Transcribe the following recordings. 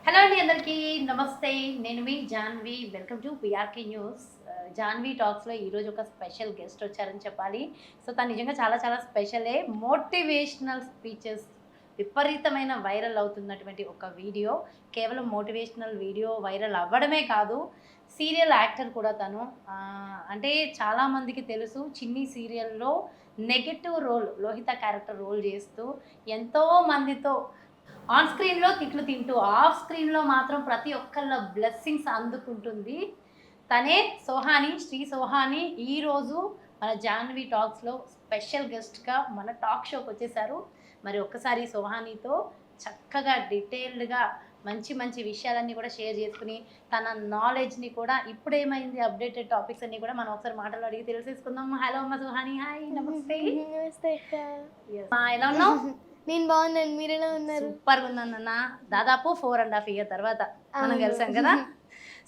Hello అండి, అందరికీ నమస్తే. నేను మీ Janvi. Welcome to PRK news. Janvi టాక్స్లో ఈరోజు ఒక స్పెషల్ గెస్ట్ వచ్చారని చెప్పాలి. సో తను నిజంగా చాలా చాలా స్పెషలే. మోటివేషనల్ స్పీచెస్ విపరీతమైన వైరల్ అవుతున్నటువంటి ఒక వీడియో. కేవలం మోటివేషనల్ వీడియో వైరల్ అవ్వడమే కాదు, సీరియల్ యాక్టర్ కూడా తను. అంటే చాలామందికి తెలుసు, చిన్ని సీరియల్లో negative role, Lohitha character role చేస్తూ ఎంతో మందితో ఆన్ స్క్రీన్‌లో తిట్లు తింటూ, ఆఫ్ స్క్రీన్‌లో మాత్రం ప్రతి ఒక్కళ్ళ బ్లెస్సింగ్స్ అందుకుంటుంది. తనే సోహాని, శ్రీ సోహాని ఈరోజు మన జాహ్నవి టాక్స్‌లో స్పెషల్ గెస్ట్‌గా మన టాక్ షోకొచ్చేసారు. మరి ఒక్కసారి సోహానితో చక్కగా డీటెయిల్డ్‌గా మంచి మంచి విషయాలన్నీ కూడా షేర్ చేసుకొని, తన నాలెడ్జ్‌ని కూడా ఇప్పుడేమైంది అప్డేటెడ్ టాపిక్స్ అన్నీ కూడా మనం ఒకసారి మాటల్లో అడిగి తెలిసేసుకుందాం. హలో అమ్మ సోహాని. హాయ్, నమస్తే. నమస్తే అక్క. యెస్. ఎలా ఉన్నావు? నేను బాగున్నాను, మీరెలా ఉన్నారు? సూపర్‌గా ఉన్నానన్న. దాదాపు 4½ ఇయర్ తర్వాత మనం కలిసాం కదా!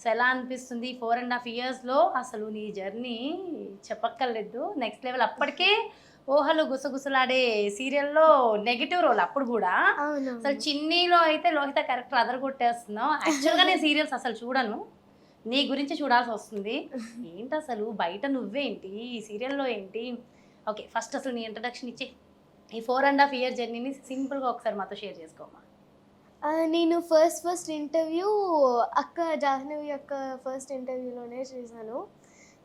సో ఎలా అనిపిస్తుంది 4½ ఇయర్స్‌లో? అసలు నీ జర్నీ చెప్పక్కర్లేదు. Next level. అప్పటికే ఊహలు గుసగుసలాడే సీరియల్‌లో నెగెటివ్ రోల్ అప్పుడు గూడా. అసలు అవునవును. చిన్నీలో అయితే లోహిత క్యారెక్టర్ అదరగొట్టేస్తున్నావు. యాక్చువల్‌గా నేను సీరియల్స్ అసలు చూడను. నీ గురించి చూడాల్సొస్తుంది. ఏంటసలు బయట నువ్వేంటి? ఈ సీరియల్‌లో ఏంటి? ఓకే. ఫస్ట్ అసలు నీ ఇంట్రడక్షన్ ఇచ్చేయి. ఈ 4½ ఇయర్ జర్నీని సింపుల్‌గా ఒకసారి మాతో షేర్ చేసుకోమ్మా. నేను ఫస్ట్ ఇంటర్వ్యూ అక్క జాహ్నవి అక్క ఫస్ట్ ఇంటర్వ్యూలోనే చేశాను.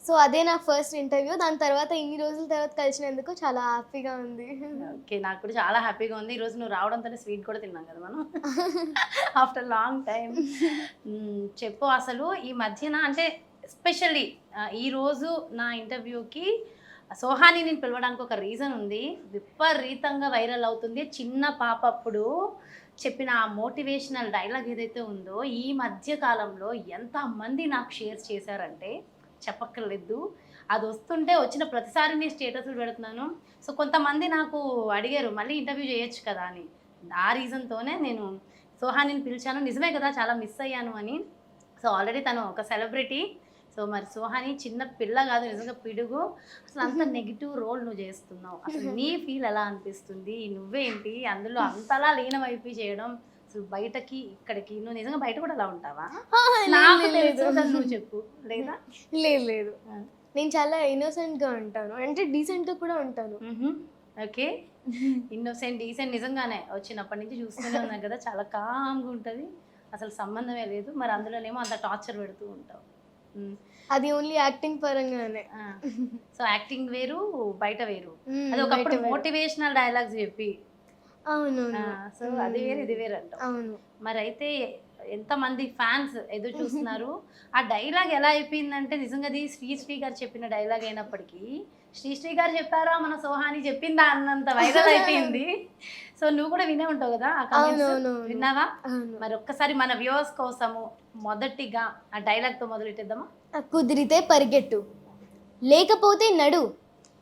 సో, అదే నా ఫస్ట్ ఇంటర్వ్యూ. దాని తర్వాత ఇన్ని రోజుల తర్వాత కలిసినందుకు చాలా హ్యాపీగా ఉంది. ఓకే. నాకు కూడా చాలా హ్యాపీగా ఉంది. ఈరోజు నువ్వు రావడంతోనే స్వీట్ కూడా తిన్నాం కదా మనం. After long time. చెప్పు అసలు ఈ మధ్యన అంటే ఎస్పెషల్లీ ఈరోజు నా ఇంటర్వ్యూకి సోహానిని పిలవడానికి ఒక రీజన్ ఉంది. విపరీతంగా వైరల్ అవుతుంది. చిన్న పాప అప్పుడు చెప్పిన ఆ మోటివేషనల్ డైలాగ్ ఏదైతే ఉందో, ఈ మధ్య కాలంలో ఎంతమంది నాకు షేర్స్ చేశారంటే చెప్పక్కర్లేదు. అదొస్తుంటే వచ్చిన ప్రతిసారి నేను స్టేటస్‌లు పెడుతున్నాను. సో, కొంతమంది నాకు అడిగారు మళ్ళీ ఇంటర్వ్యూ చేయొచ్చు కదా అని. ఆ రీజన్‌తోనే నేను సోహానిని పిలిచాను. నిజమే కదా! చాలా మిస్ అయ్యాను అని. సో, ఆల్రెడీ తను ఒక సెలబ్రిటీ. సో, మరి సోహాని చిన్న పిల్ల కాదు, నిజంగా పిడుగు. అసలు అంత నెగెటివ్ రోల్ నువ్వు చేస్తున్నావు. అసలు నీ ఫీల్ ఎలా అనిపిస్తుంది? నువ్వేంటి అందులో అంతలా లీనమైపోయి చేయడం? అసలు బయటకి, ఇక్కడికి నువ్వు నిజంగా బయట కూడా అలా ఉంటావా? నాకు లేదు, లేదు. తెలుసు కానీ నువ్వు చెప్పు. లేదా? లేదు, లేదు. ఆ! నేను చాలా ఇన్నోసెంట్‌గా ఉంటాను. అంటే డీసెంట్‌గా కూడా ఉంటాను. హుహు. ఓకే. ఇన్నోసెంట్, డీసెంట్ నిజంగానే వచ్చినప్పటి నుంచి చూస్తూనే ఉన్నాం కదా! చాలా కామ్‌గా ఉంటది. అసలు సంబంధమే లేదు. మరి అందులోనేమో అంత టార్చర్ పెడుతూ ఉంటావు. హ్మ్. అది ఓన్లీ యాక్టింగ్ పరంగానే. ఆ! సో, యాక్టింగ్ వేరు, బయట వేరు. అది బయట ఒకప్పుడు వేరు. మోటివేషనల్ డైలాగ్స్ చెప్పి. ఆ! అవునవును. సో, అది వేరు, ఇది వేరు అంటావు. అవును. మరైతే ఎంతమంది ఫ్యాన్స్ ఎదురు చూస్తున్నారు. ఆ డైలాగ్ ఎలా అయిపోయిందంటే నిజంగా అది శ్రీశ్రీ గారు చెప్పిన డైలాగ్ అయినప్పటికీ, శ్రీశ్రీ గారు చెప్పారా? మన సోహాని చెప్పిందా? అన్నంత వైరల్ అయిపోయింది. సో, నువ్వు కూడా వినే ఉంటావు కదా! ఆ కామెంట్స్. అవునవునవును. విన్నావా? అవును. మరి ఒక్కసారి మన వ్యూవర్స్ కోసము మొదటిగా ఆ డైలాగ్‌తో మొదలెట్టేద్దామా? కుదిరితే పరిగెట్టు, లేకపోతే నడు,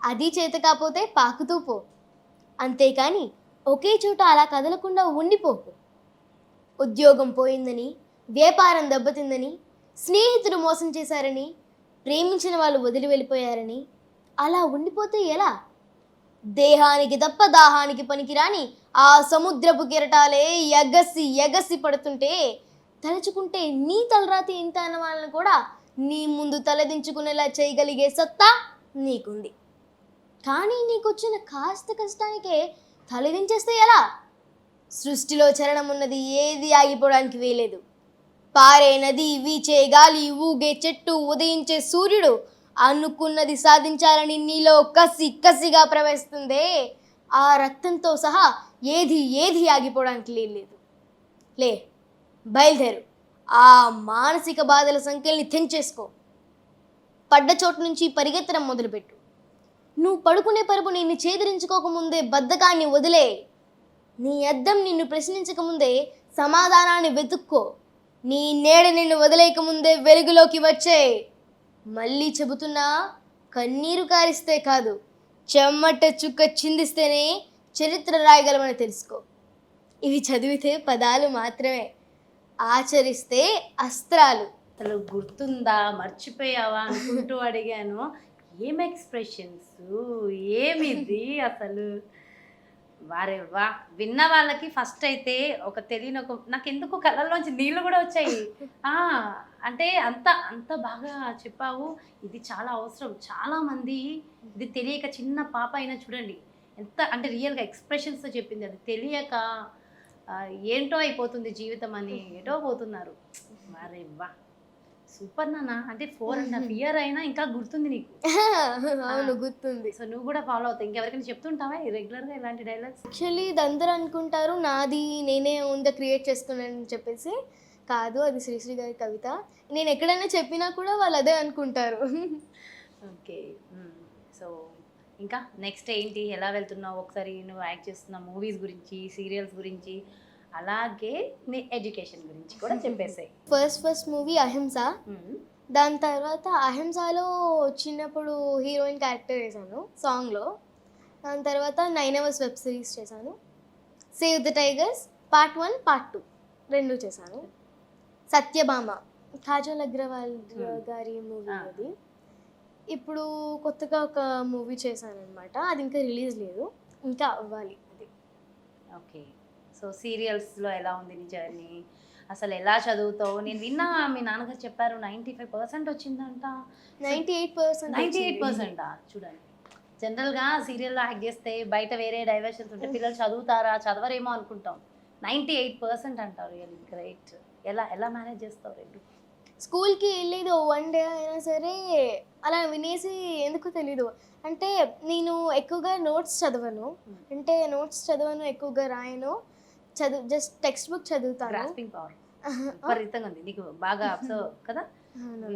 అది చేత కాపోతే పాకుతూ పో, అంతేకాని ఒకే చోట అలా కదలకుండా ఉండిపోకు. ఉద్యోగం పోయిందని, వ్యాపారం దెబ్బతిందని, స్నేహితులు మోసం చేశారని, ప్రేమించిన వాళ్ళు వదిలి వెళ్ళిపోయారని అలా ఉండిపోతే ఎలా? దేహానికి తప్ప దాహానికి పనికిరాని ఆ సముద్రపు కెరటాలే ఎగసి ఎగసి పడుతుంటే తలుచుకుంటే నీ తలరాతి ఇంత అన్న వాళ్ళని కూడా నీ ముందు తలదించుకునేలా చేయగలిగే సత్తా నీకుంది. కానీ నీకొచ్చిన కాస్త కష్టానికే తలదించేస్తే ఎలా? సృష్టిలో చలనం ఉన్నది ఏది ఆగిపోవడానికి వీలేదు. పారే నది, వీచే గాలి, ఊగే చెట్టు, ఉదయించే సూర్యుడు అనుకున్నది సాధించాలని నీలో కసి కసిగా ప్రవహిస్తుందే, ఆ రక్తంతో సహా ఏది ఆగిపోవడానికి లేదు. లే, బయలుదేరు. ఆ మానసిక బాధల సంఖ్యల్ని తెంచేసుకో. పడ్డ చోటు నుంచి పరిగెత్తడం మొదలుపెట్టు. నువ్వు పడుకునే పరుపు నిన్ను చేదరించుకోకముందే బద్ధకాన్ని వదిలే. నీ అద్దం నిన్ను ప్రశ్నించకముందే సమాధానాన్ని వెతుక్కో. నీ నీడ నిన్ను వదిలేయకముందే వెలుగులోకి వచ్చే. మళ్ళీ చెబుతున్నా, కన్నీరు కారిస్తే కాదు, చెమ్మట చుక్క చిందిస్తేనే చరిత్ర రాయగలమని తెలుసుకో. ఇవి చదివితే పదాలు మాత్రమే, ఆచరిస్తే అస్త్రాలు. అసలు గుర్తుందా? మర్చిపోయావా? అనుకుంటూ అడిగాను. ఏం ఎక్స్‌ప్రెషన్స్! ఏమిది అసలు? వారే వా! విన్న వాళ్ళకి ఫస్ట్ అయితే ఒక తెలియని ఒక నాకెందుకో కళ్ళల్లోంచి నీళ్ళు కూడా వచ్చాయి. ఆ! అంటే అంత అంత బాగా చెప్పావు. ఇది చాలా అవసరం. చాలామంది ఇది తెలియక చిన్న పాప అయినా చూడండి. ఎంత అంటే రియల్‌గా ఎక్స్‌ప్రెషన్స్‌తో చెప్పింది. అది తెలియక ఏంటో అయిపోతుంది జీవితం అని ఎటో పోతున్నారు. వారే వా! సూపర్ నాన్న. అంటే 4½ ఇయర్ అయినా ఇంకా గుర్తుంది నీకు. అవును, గుర్తుంది. సో, నువ్వు కూడా ఫాలో అవుతావు. ఇంకెవరికైనా చెప్తుంటావా రెగ్యులర్‌గా ఇలాంటి డైలాగ్స్? యాక్చువల్లీ ఇది అందరూ అనుకుంటారు నాది నేనే ఓన్‌గా క్రియేట్ చేసుకున్నానని చెప్పేసి. కాదు, అది శ్రీశ్రీ గారి కవిత. నేను ఎక్కడైనా చెప్పినా కూడా వాళ్ళు అదే అనుకుంటారు. ఓకే. సో, ఇంకా నెక్స్ట్ ఏంటి? ఎలా వెళ్తున్నావు? ఒకసారి నువ్వు యాక్ట్ చేస్తున్న మూవీస్ గురించి, సీరియల్స్ గురించి, అలాగే నీ ఎడ్యుకేషన్ గురించి కూడా చెప్పేసేయ్. ఫస్ట్ మూవీ 'అహింస'. దాని తర్వాత 'అహింసలో' చిన్నప్పుడు హీరోయిన్ క్యారెక్టర్ చేశాను సాంగ్లో. దాని తర్వాత 9 అవర్స్ వెబ్ సిరీస్ చేశాను. 'Save the tigers' part 1, part 2 రెండు చేశాను. 'సత్యభామ' కాజల్ అగ్రవాల్ గారి మూవీ అది. ఇప్పుడు కొత్తగా ఒక మూవీ చేశానన్నమాట. అది ఇంకా రిలీజ్ లేదు, ఇంకా అవ్వాలి అది. ఓకే. సో, సీరియల్స్‌లో ఎలా ఉంది నీ జర్నీ? అసలు ఎలా చదువుతావు? నేను విన్నా మీ నాన్నగారు చెప్పారు 95% వచ్చిందంట. 98% 98%ఆ? చూడండి. జనరల్‌గా సీరియల్‌లో యాక్ట్ చేస్తే బయట వేరే డైవర్షన్స్ ఉంటే పిల్లలు చదువుతారా? చదవరేమో అనుకుంటాం. 98% అంటారు. Really great. ఎలా ఎలా మేనేజ్ చేస్తావు రెండు? స్కూల్కి వెళ్ళేది 1 డే అయినా సరే అలా వినేసి ఎందుకో తెలీదు. అంటే నేను ఎక్కువగా నోట్స్ చదవను. ఎక్కువగా రాయను. జస్ట్ టెక్స్ట్ బుక్ చదువుతాను. గ్రాస్పింగ్ పవర్ విపరీతంగా ఉంది. నీకు బాగా అబ్జర్వ్ కదా?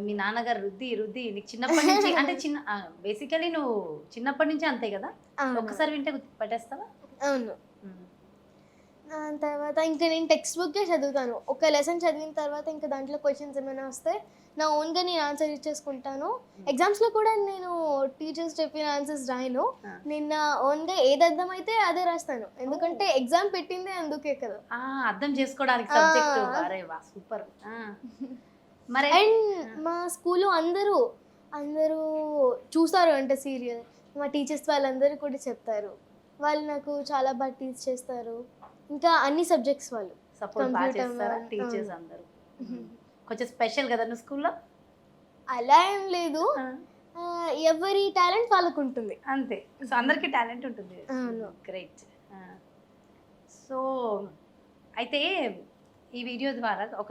మీ నాన్నగారు రుద్ది రుద్ది నీకు చిన్నప్పటి నుంచి అంటే బేసికలీ నువ్వు చిన్నప్పటి నుంచి అంతే కదా? ఒక్కసారి వింటే పట్టేస్తావా? అవును. దాని తర్వాత ఇంకా నేను టెక్స్ట్ బుక్కే చదువుతాను. ఒక లెసన్ చదివిన తర్వాత ఇంకా దాంట్లో క్వశ్చన్స్ ఏమైనా వస్తే నా ఓన్గా నేను ఆన్సర్ ఇచ్చేసుకుంటాను. ఎగ్జామ్స్లో కూడా నేను టీచర్స్ చెప్పిన ఆన్సర్స్ రాయను. నేను నా ఓన్గా ఏది అర్థమైతే అదే రాస్తాను. ఎందుకంటే ఎగ్జామ్ పెట్టిందే అందుకే కదా. అర్థం చేసుకోవడానికి సబ్జెక్ట్. అరే వా సూపర్. మరి అండ్ మా స్కూల్లో అందరూ చూస్తారు అంటే సీరియల్. మా టీచర్స్ వాళ్ళందరూ కూడా చెప్తారు. వాళ్ళు నాకు చాలా బాగా టీచ్ చేస్తారు. ఇంకా అన్ని సబ్జెక్ట్స్ వాళ్ళు సపోర్ట్ బాగా చేస్తారా టీచర్స్ అందరూ? కొంచెం స్పెషల్ కదా నువ్వు స్కూల్లో? అలా ఏం లేదు, ఎవరి టాలెంట్ వాళ్ళకు ఉంటుంది అంతే. సో అందరికీ టాలెంట్ ఉంటుంది. అవును. గ్రేట్. సో అయితే ఈ వీడియో ద్వారా ఒక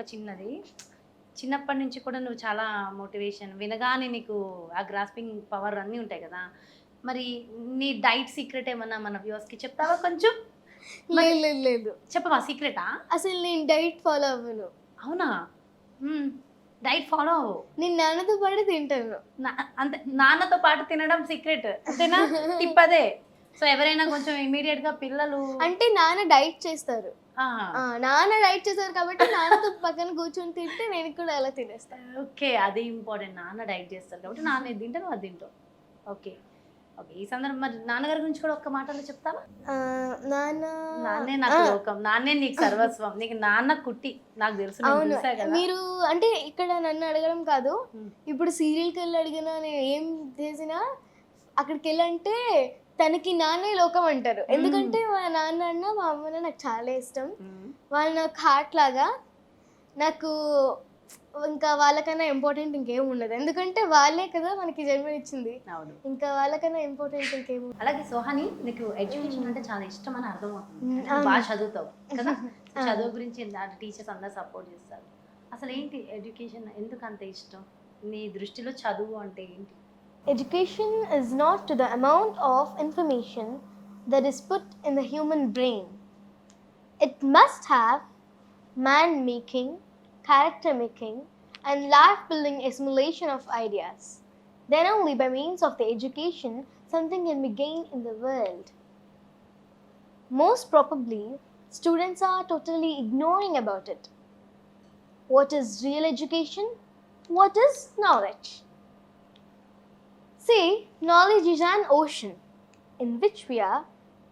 చిన్నప్పటి నుంచి కూడా నువ్వు చాలా మోటివేషన్ వినగానే నీకు ఆ గ్రాస్పింగ్ పవర్ అన్నీ ఉంటాయి కదా. మరి నీ డైట్ సీక్రెట్ ఏమన్నా మన వ్యూవర్స్కి చెప్తావా కొంచెం? లేదు, చెప్పవా సీక్రెటా? అసలు నేను డైట్ ఫాలో అవ్వను. అవునా? డైట్ ఫాలో అవ్వు. నేను నాన్నతో పాటు తింటాను. అంతే, నాన్నతో పాటు తినడం సీక్రెట్ అంతేనా? టిప్ అదే. సో ఎవరైనా కొంచెం ఇమీడియట్ గా పిల్లలు అంటే నాన్న డైట్ చేస్తారు. కాబట్టి నాన్నతో పక్కన కూర్చొని తింటే నేను కూడా అలా తినేస్తాను. ఓకే, అది ఇంపార్టెంట్. నాన్న డైట్ చేస్తారు కాబట్టి నాన్న ఇది తింటే నువ్వు అది తింటావు. Okay okay. ఈ సందర్భం మరి నాన్నగారి గురించి కూడా ఒక్క మాటలో చెప్తావా? నాన్నే నాకు లోకం, నాన్నే నీకు సర్వస్వం, నీకు నాన్న కుట్టి నాకు తెలుసు. అవును, మీరు అంటే ఇక్కడ నన్ను అడగడం కాదు, ఇప్పుడు సీరియల్కి వెళ్ళి అడిగినా నేను ఏం చేసినా అక్కడికి వెళ్ళంటే తనకి నాన్నే లోకం అంటారు. ఎందుకంటే మా నాన్న అన్న మా అమ్మన నాకు చాలా ఇష్టం. వాళ్ళు నాకు హార్ట్ లాగా. నాకు ఇంకా వాళ్ళకన్నా ఇంపార్టెంట్ ఇంకేం ఉండదు. ఎందుకంటే వాళ్ళే కదా మనకి జన్మనిచ్చింది. ఇంకా వాళ్ళకన్నా ఇంపార్టెంట్ ఇంకేం ఉండదు. అలాగే సోహాని, నీకు ఎడ్యుకేషన్ అంటే చాలా ఇష్టం అని అర్థమవుతుంది. బాగా చదువుతావు కదా. చదువు గురించి టీచర్స్ అందరు సపోర్ట్ చేస్తారు. అసలు ఏంటి ఎడ్యుకేషన్ ఎందుకు అంత ఇష్టం? నీ దృష్టిలో చదువు అంటే ఏంటి? Education is not to the amount of information that is put in the human brain. It must have man-making, character-making, and life-building assimilation of ideas. Then only by means of the education, something can be gained in the world. Most probably, students are totally ignoring about it. What is real education? What is knowledge? See, knowledge is an ocean in which we are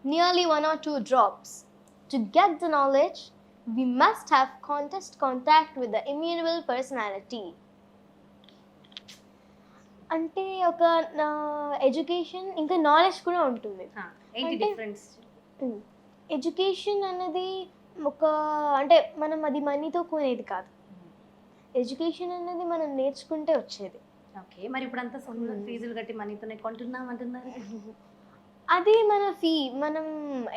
nearly 1 or 2 drops. To get the knowledge, we must have contact with the immutable personality. అంటే ఒక education ఇంకా knowledge కూడా ఉంటుంది. ఏంటి difference? Education అన్నది ఒక అంటే మనం అది మనీతో కొనేది కాదు. ఎడ్యుకేషన్ అన్నది మనం నేర్చుకుంటే వచ్చేది. ఓకే. మరి ఇప్పుడంతా స్కూల్ ఫీజులు కట్టి మనీతోనే కొంటున్నాం అంటున్నారు. అది మన ఫీ. మనం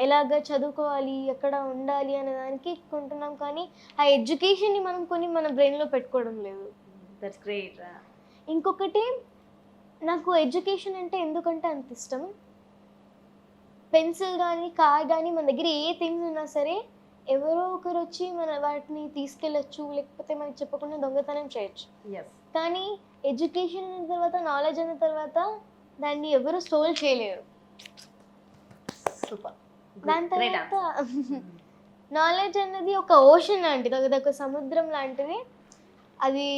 ఎలాగ చదువుకోవాలి, ఎక్కడ ఉండాలి అనే దానికి కొంటున్నాం. కానీ ఆ ఎడ్యుకేషన్‌ని మనం కొని మన బ్రెయిన్‌లో పెట్టుకోవడం లేదు. That's great. ఇంకొకటి నాకు ఎడ్యుకేషన్ అంటే ఎందుకంటే అంత ఇష్టం. పెన్సిల్ గానీ, కార్ గానీ మన దగ్గర ఏ థింగ్స్ ఉన్నా సరే ఎవరో ఒకరొచ్చి మన వాటిని తీసుకెళ్ళొచ్చు. లేకపోతే మనకి చెప్పకుండా దొంగతనం చేయొచ్చు. యెస్. కానీ ఎడ్యుకేషన్ అయిన తర్వాత, నాలెడ్జ్ అయిన తర్వాత దాన్ని ఎవరు స్టోల్ చేయలేరు. సూపర్. దాని గ్రేట్ తర్వాత ఆన్సర్. నాలెడ్జ్ అన్నది ఒక ఓషన్ లాంటిది. అదొక సముద్రం లాంటిది. అది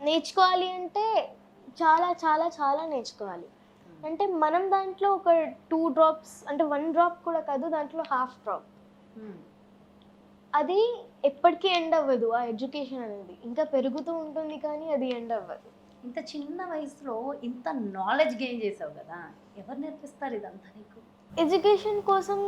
నేర్చుకోవాలి అంటే చాలా చాలా చాలా నేర్చుకోవాలి. అంటే మనం దాంట్లో ఒక 2 డ్రాప్స్ అంటే 1 డ్రాప్ కూడా కాదు. దాంట్లో హాఫ్ డ్రాప్. అది ఎప్పటికీ ఎండ్ అవ్వదు. ఆ ఎడ్యుకేషన్ అనేది ఇంకా పెరుగుతూ ఉంటుంది కానీ అది ఎండ్ అవ్వదు. ఇంత చిన్న వయసులో ఇంత నాలెడ్జ్ గెయిన్ చేసావు కదా, ఎవరు నేర్పిస్తారు ఇదంతా నీకు? ఎడ్యుకేషన్ కోసం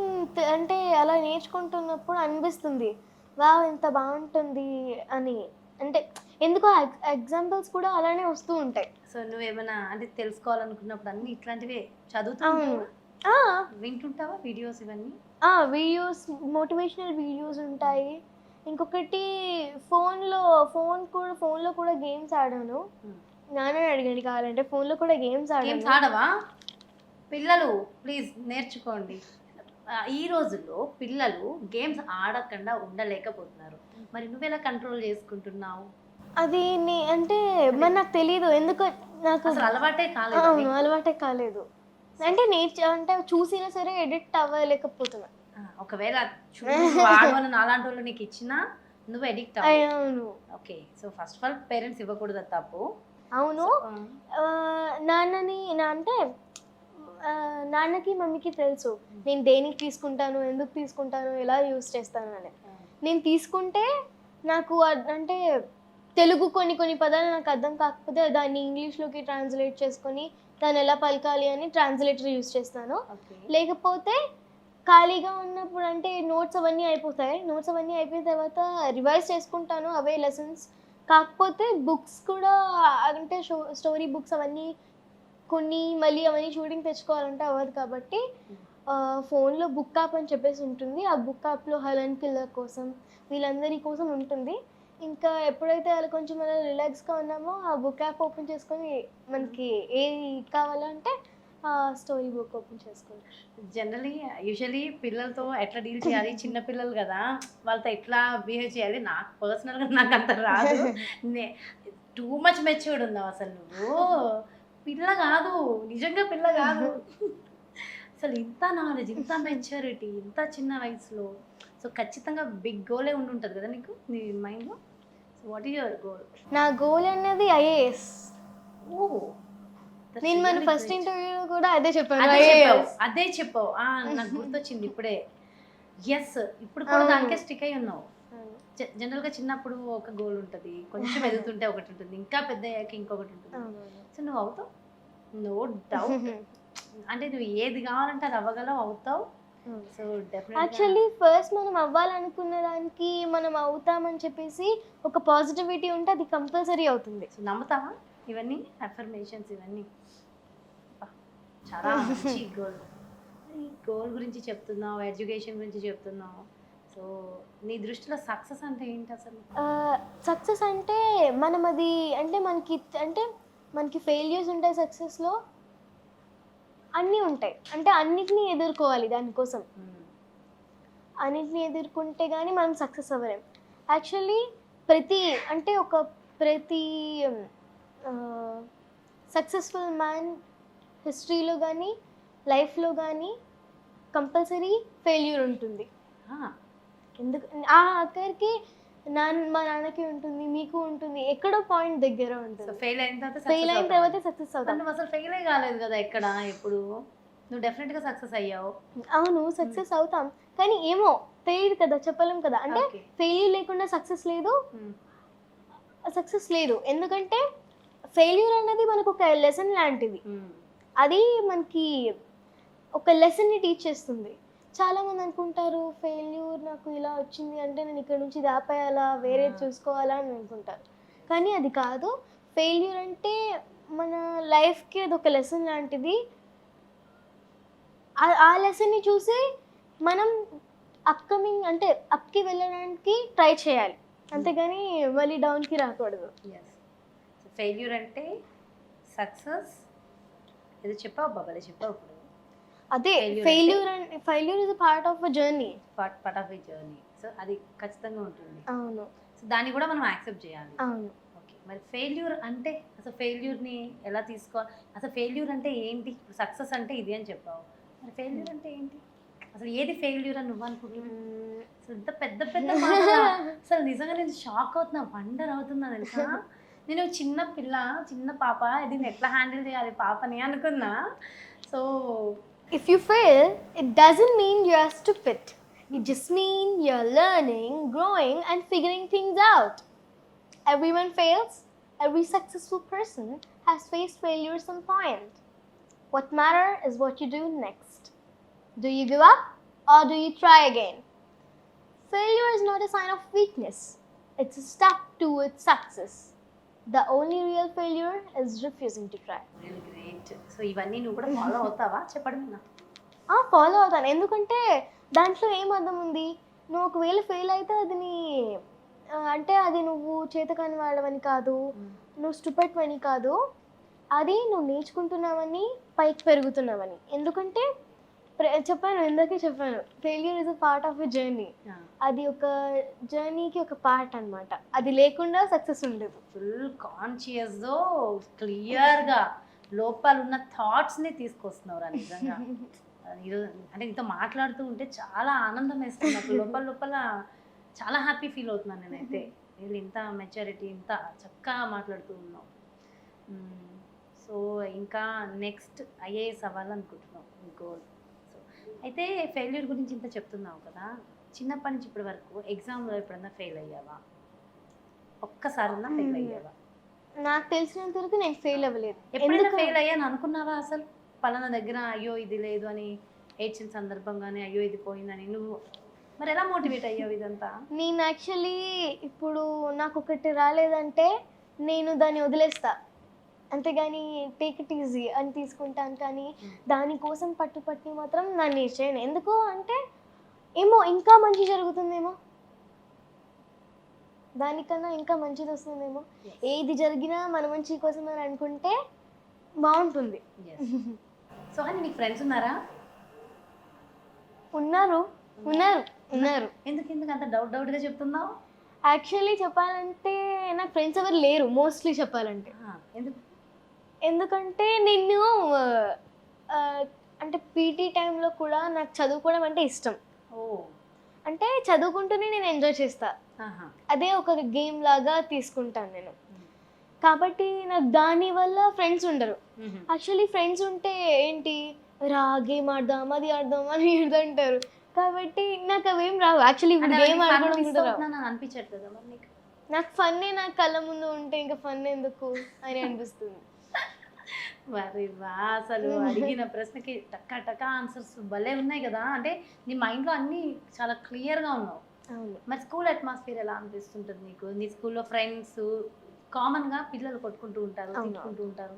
అంటే అలా నేర్చుకుంటున్నప్పుడు అనిపిస్తుంది వావ్ ఎంత బాగుంటుంది అని. అంటే ఎందుకో ఎగ్జాంపుల్స్ కూడా అలానే వస్తూ ఉంటాయి. సో నువ్వేమైనా అంటే తెలుసుకోవాలనుకున్నప్పుడు అన్ని ఇట్లాంటివే చదువుతూ అవును. ఉంటావా? వింటుంటావా వీడియోస్ ఇవన్నీ? వీడియోస్, మోటివేషనల్ వీడియోస్ ఉంటాయి. ఇంకొకటి ఫోన్లో కూడా గేమ్స్ ఆడాను. నాన్న అడిగాడు కావాలంటే ఫోన్లో కూడా గేమ్స్ గేమ్స్ ఆడాను. ఆడవా? పిల్లలు ప్లీజ్ నేర్చుకోండి. ఈ రోజుల్లో పిల్లలు గేమ్స్ ఆడకుండా ఉండలేకపోతున్నారు. మరి నువ్వెలా కంట్రోల్ చేసుకుంటున్నావు? అది అంటే మరి నాకు తెలీదు ఎందుకో నాకు అసలు అలవాటే కాలేదు. అవును అలవాటే కాలేదు. అంటే అంటే చూసినా సరే ఎడిక్ట్ అవ్వలేకపోతున్నా. ఒకవేళ ఆడవని అలాంటి వాళ్ళు నీకు ఇచ్చినా నువ్వు ఎడిక్ట్ అవ్వవు. అవును. Okay. So first of all parents ఇవ్వకూడదు అది తప్పు. అవును. అంటే నాన్నకి మమ్మీకి తెలుసు నేను దేనికి తీసుకుంటాను, ఎందుకు తీసుకుంటాను, ఎలా యూస్ చేస్తాను అని. నేను తీసుకుంటే నాకు అంటే తెలుగు కొన్ని పదాలు నాకు అర్థం కాకపోతే దాన్ని ఇంగ్లీష్లోకి ట్రాన్స్లేట్ చేసుకొని దాన్ని ఎలా పలకాలి అని ట్రాన్స్లేటర్ యూస్ చేస్తాను. లేకపోతే ఖాళీగా ఉన్నప్పుడు అంటే నోట్స్ అవన్నీ అయిపోతాయి. నోట్స్ అవన్నీ అయిపోయిన తర్వాత రివైజ్ చేసుకుంటాను అవే లెసన్స్. కాకపోతే బుక్స్ కూడా అంటే స్టోరీ బుక్స్ అవన్నీ కొన్ని మళ్ళీ అవన్నీ షూటింగ్ తెచ్చుకోవాలంటే అవ్వదు కాబట్టి ఫోన్లో బుక్ యాప్ అని చెప్పేసి ఉంటుంది. ఆ బుక్ యాప్లో హెలెన్ కిల్లర్ కోసం వీళ్ళందరి కోసం ఉంటుంది. ఇంకా ఎప్పుడైతే అలా కొంచెం అలా రిలాక్స్గా ఉన్నామో ఆ బుక్ యాప్ ఓపెన్ చేసుకొని మనకి ఏది కావాలంటే ఆ స్టోరీ బుక్ ఓపెన్ చేసుకోవచ్చు. యూజువలీ పిల్లలతో ఎట్లా డీల్ చేయాలి, చిన్న పిల్లలు కదా వాళ్ళతో ఎట్లా బిహేవ్ చేయాలి నాకు పర్సనల్గా నాకు అంత రాదు. టూ మచ్ మెచ్యూర్డ్ ఉన్నావు అసలు. నువ్వు పిల్ల కాదు, నిజంగా పిల్ల కాదు. అసలు ఇంత నాలెడ్జ్, ఇంత మెచ్యూరిటీ ఇంత చిన్న వయసులో. సో ఖచ్చితంగా బిగ్ గోలే ఉండుంటుంది కదా నీకు నీ మైండ్లో. So what is your goal? నా గోల్ అన్నది ఐఏఎస్. ఓ నేను మన ఫస్ట్ ఇంటర్వ్యూలో కూడా అదే చెప్పాను. అదే చెప్పావు. నాకు గుర్తొచ్చింది ఇప్పుడే. ఎస్, ఇప్పుడు కూడా దానికే స్టిక్ అయి ఉన్నావు. జనరల్గా చిన్నప్పుడు ఒక గోల్ ఉంటుంది, కొంచెం ఎదుగుతుంటే ఒకటి ఉంటుంది, ఇంకా పెద్ద అయ్యాక ఇంకొకటి ఉంటుంది. సో నువ్వు అవుతావు, నో డౌట్. అంటే నువ్వు ఏది కావాలంటే అది అవ్వగలవు, అవుతావు. సో యాక్చువల్లీ ఫస్ట్ మనం అవ్వాలనుకున్న దానికి మనం అవుతామని చెప్పేసి ఒక పాజిటివిటీ ఉంటే అది కంపల్సరీ అవుతుంది. సో నమ్ముతావా ఇవన్నీ అఫర్మేషన్స్ ఇవన్నీ? చాలా మంచి గోల్. ఈ గోల్ గురించి చెప్తున్నావు, ఎడ్యుకేషన్ గురించి చెప్తున్నావు. సో నీ దృష్టిలో సక్సెస్ అంటే ఏంటి అసలు? సక్సెస్ అంటే మనం అది అంటే మనకి ఫెయిల్యూర్స్ ఉంటాయి, సక్సెస్లో అన్నీ ఉంటాయి. అంటే అన్నిటినీ ఎదుర్కోవాలి. దానికోసం అన్నిటినీ ఎదుర్కొంటే కానీ మనం సక్సెస్ అవ్వలేం. యాక్చువల్లీ ప్రతి సక్సెస్ఫుల్ మ్యాన్ హిస్టరీలో కానీ లైఫ్లో కానీ కంపల్సరీ ఫెయిల్యూర్ ఉంటుంది. ఎందుకు ఆఖరికి మా నాన్నకి ఉంటుంది, మీకు ఉంటుంది, ఎక్కడో పాయింట్ దగ్గర ఉంటుంది. ఫెయిల్ అయిన తర్వాత సక్సెస్ అవుతాం. నువ్వు అసలు ఫెయిల్ కాలేదు కదా ఎక్కడ ఎప్పుడు. నువ్వు డెఫినెట్గా సక్సెస్ అయ్యావు. అవును సక్సెస్ అవుతాం కానీ ఏమో తెలియదు కదా, చెప్పలేం కదా. అంటే ఫెయిల్యూర్ లేకుండా సక్సెస్ లేదు. ఎందుకంటే ఫెయిల్యూర్ అనేది మనకు ఒక లెసన్ లాంటిది. అది మనకి ఒక లెసన్ని టీచ్ చేస్తుంది. చాలా మంది అనుకుంటారు ఫెయిల్యూర్ నాకు ఇలా వచ్చింది అంటే నేను ఇక్కడ నుంచి ఇది ఆపేయాలా వేరే చూసుకోవాలా అని అనుకుంటారు. కానీ అది కాదు. ఫెయిల్యూర్ అంటే మన లైఫ్‌కి అదొక లెసన్ లాంటిది. ఆ లెసన్‌ని చూసి మనం అప్‌కమింగ్ అంటే అప్‌కి వెళ్ళడానికి ట్రై చేయాలి. అంతేగాని మళ్ళీ డౌన్‌కి రాకూడదు. ఎస్. సో ఫెయిల్యూర్ అంటే సక్సెస్ ఏదో చెప్పావు బాబాలే చెప్పావు ఇప్పుడు అదే Failure failure is a part of a journey. Part of A journey. So అది ఖచ్చితంగా ఉంటుంది. అవును. సో దాన్ని కూడా మనం యాక్సెప్ట్ చేయాలి. అవును. ఓకే. మరి ఫెయిల్యూర్ అంటే అసలు ఫెయిల్యూర్ని ఎలా తీసుకోవాలి? అసలు ఫెయిల్యూర్ అంటే ఏంటి? ఇప్పుడు సక్సెస్ అంటే ఇది అని చెప్పావు. మరి ఫెయిల్యూర్ అంటే ఏంటి? అసలు ఏది ఫెయిల్యూర్ అని నువ్వు అనుకుంటున్నావు? అసలు ఇంత పెద్ద పెద్ద మాటలా? అసలు నిజంగా నేను షాక్ అవుతున్నా, వండర్ అవుతున్నా తెలుసా. నేను చిన్న పిల్ల, చిన్న పాప, దీన్ని ఎట్లా హ్యాండిల్ చేయాలి పాపని అనుకున్నా. So If you fail, it doesn't mean you're stupid. It just means you're learning, growing, and figuring things out. Everyone fails. Every successful person has faced failure at some point. What matters is what you do next. Do you give up or do you try again? Failure is not a sign of weakness. It's a step towards success. The only real failure is refusing to try. Real great. So ఇవన్నీ నువ్వు కూడా follow అవుతావా చెప్పడం నాకు? Follow అవుతాను. ఎందుకంటే దాంట్లో ఏం అర్థం ఉంది? నువ్వు ఒకవేళ ఫెయిల్ అయితే అది నీ అంటే అది నువ్వు చేతకాని వాడవని కాదు, నువ్వు స్టూపిడ్ అని కాదు, అది నువ్వు నేర్చుకుంటున్నావని, పైకి పెరుగుతున్నావని. ఎందుకంటే చెప్పాను, ఇందాకే చెప్పాను, failure is a part of a journey. అది ఒక జర్నీకి ఒక పార్ట్ అన్నమాట. అది లేకుండా సక్సెస్ ఉండదు. ఫుల్ కాన్షియస్తో క్లియర్గా లోపల ఉన్న థాట్స్ని తీసుకొస్తున్నావురా నిజంగా. ఈరోజు అంటే నీతో మాట్లాడుతూ ఉంటే చాలా ఆనందం వేస్తుంది నాకు. లోపల లోపల చాలా హ్యాపీ ఫీల్ అవుతున్నాను నేనైతే. వీళ్ళు ఇంత మెచ్యూరిటీ, ఇంత చక్కగా మాట్లాడుతూ ఉన్నావు. సో ఇంకా నెక్స్ట్ ఐఏఎస్ అవ్వాలనుకుంటున్నావు నీ గోల్. సో అయితే ఫెయిల్యూర్ గురించి ఇంత చెప్తున్నావు కదా, చిన్నప్పటి నుంచి ఇప్పటి వరకు ఎగ్జామ్లో ఎప్పుడన్నా ఫెయిల్ అయ్యావా? ఒక్కసారన్నా ఫెయిల్ అయ్యావా? నాకు తెలిసినంత వరకు నేను ఫెయిల్ అవ్వలేదు. ఎప్పుడైనా ఫెయిల్ అయ్యాను అనుకున్నావా అసలు? పలానా దగ్గర అయ్యో ఇది లేదు అని ఏడ్చిన సందర్భంగానే అయ్యో ఇది పోయిందని నువ్వు మరి ఎలా మోటివేట్ అయ్యావు ఇదంతా? నేను యాక్చువల్లీ ఇప్పుడు నాకు ఒకటి రాలేదంటే నేను దాన్ని వదిలేస్తా, అంతేగాని టేక్ ఇట్ ఈజీ అని తీసుకుంటాను. కానీ దానికోసం పట్టుపట్టి మాత్రం దాన్ని చేయను. ఎందుకు అంటే ఏమో ఇంకా మంచి జరుగుతుందేమో, దానికన్నా ఇంకా మంచిది వస్తుందేమో, ఏది జరిగినా మన మంచి కోసం అని అనుకుంటే బాగుంటుంది. సో అని నీకు ఫ్రెండ్స్ ఉన్నారా? ఉన్నారు ఉన్నారు ఉన్నారు. ఎందుకు అంత డౌట్గా చెప్తున్నావు? యాక్చువల్లీ చెప్పాలంటే నాకు ఫ్రెండ్స్ ఎవరు లేరు మోస్ట్లీ చెప్పాలంటే. ఎందుకంటే నేను అంటే పీటీ టైంలో కూడా నాకు చదువుకోవడం అంటే ఇష్టం. అంటే చదువుకుంటూనే నేను ఎంజాయ్ చేస్తా, అదే ఒక గేమ్ లాగా తీసుకుంటాను నేను. కాబట్టి నాకు దానివల్ల ఫ్రెండ్స్ ఉండరు. యాక్చువల్లీ ఫ్రెండ్స్ ఉంటే ఏంటి, రా గేమ్ ఆడదాం, అది ఆడదాం అని అంటారు. కాబట్టి నాకు అవేం రావు. యాక్చువల్లీ ఇప్పుడు గేమ్ ఆడుకోవడం కూడా రావు. అనిపించట్లేదు నాకు ఫన్నే, నాకు కళ్ళ ముందు ఉంటే ఇంకా ఫన్ ఎందుకు అని అనిపిస్తుంది. మరి వా, అసలు అడిగిన ప్రశ్నకి టక్కా టక్కా ఆన్సర్స్ భలే ఉన్నాయి కదా. అంటే నీ మైండ్లో అన్నీ చాలా క్లియర్గా ఉన్నావు. అవును. మరి స్కూల్ అట్మాస్ఫియర్ ఎలా అనిపిస్తుంటుంది నీకు? నీ స్కూల్లో ఫ్రెండ్స్ కామన్గా పిల్లలు కొట్టుకుంటూ ఉంటారు, తిట్టుకుంటూ ఉంటారు,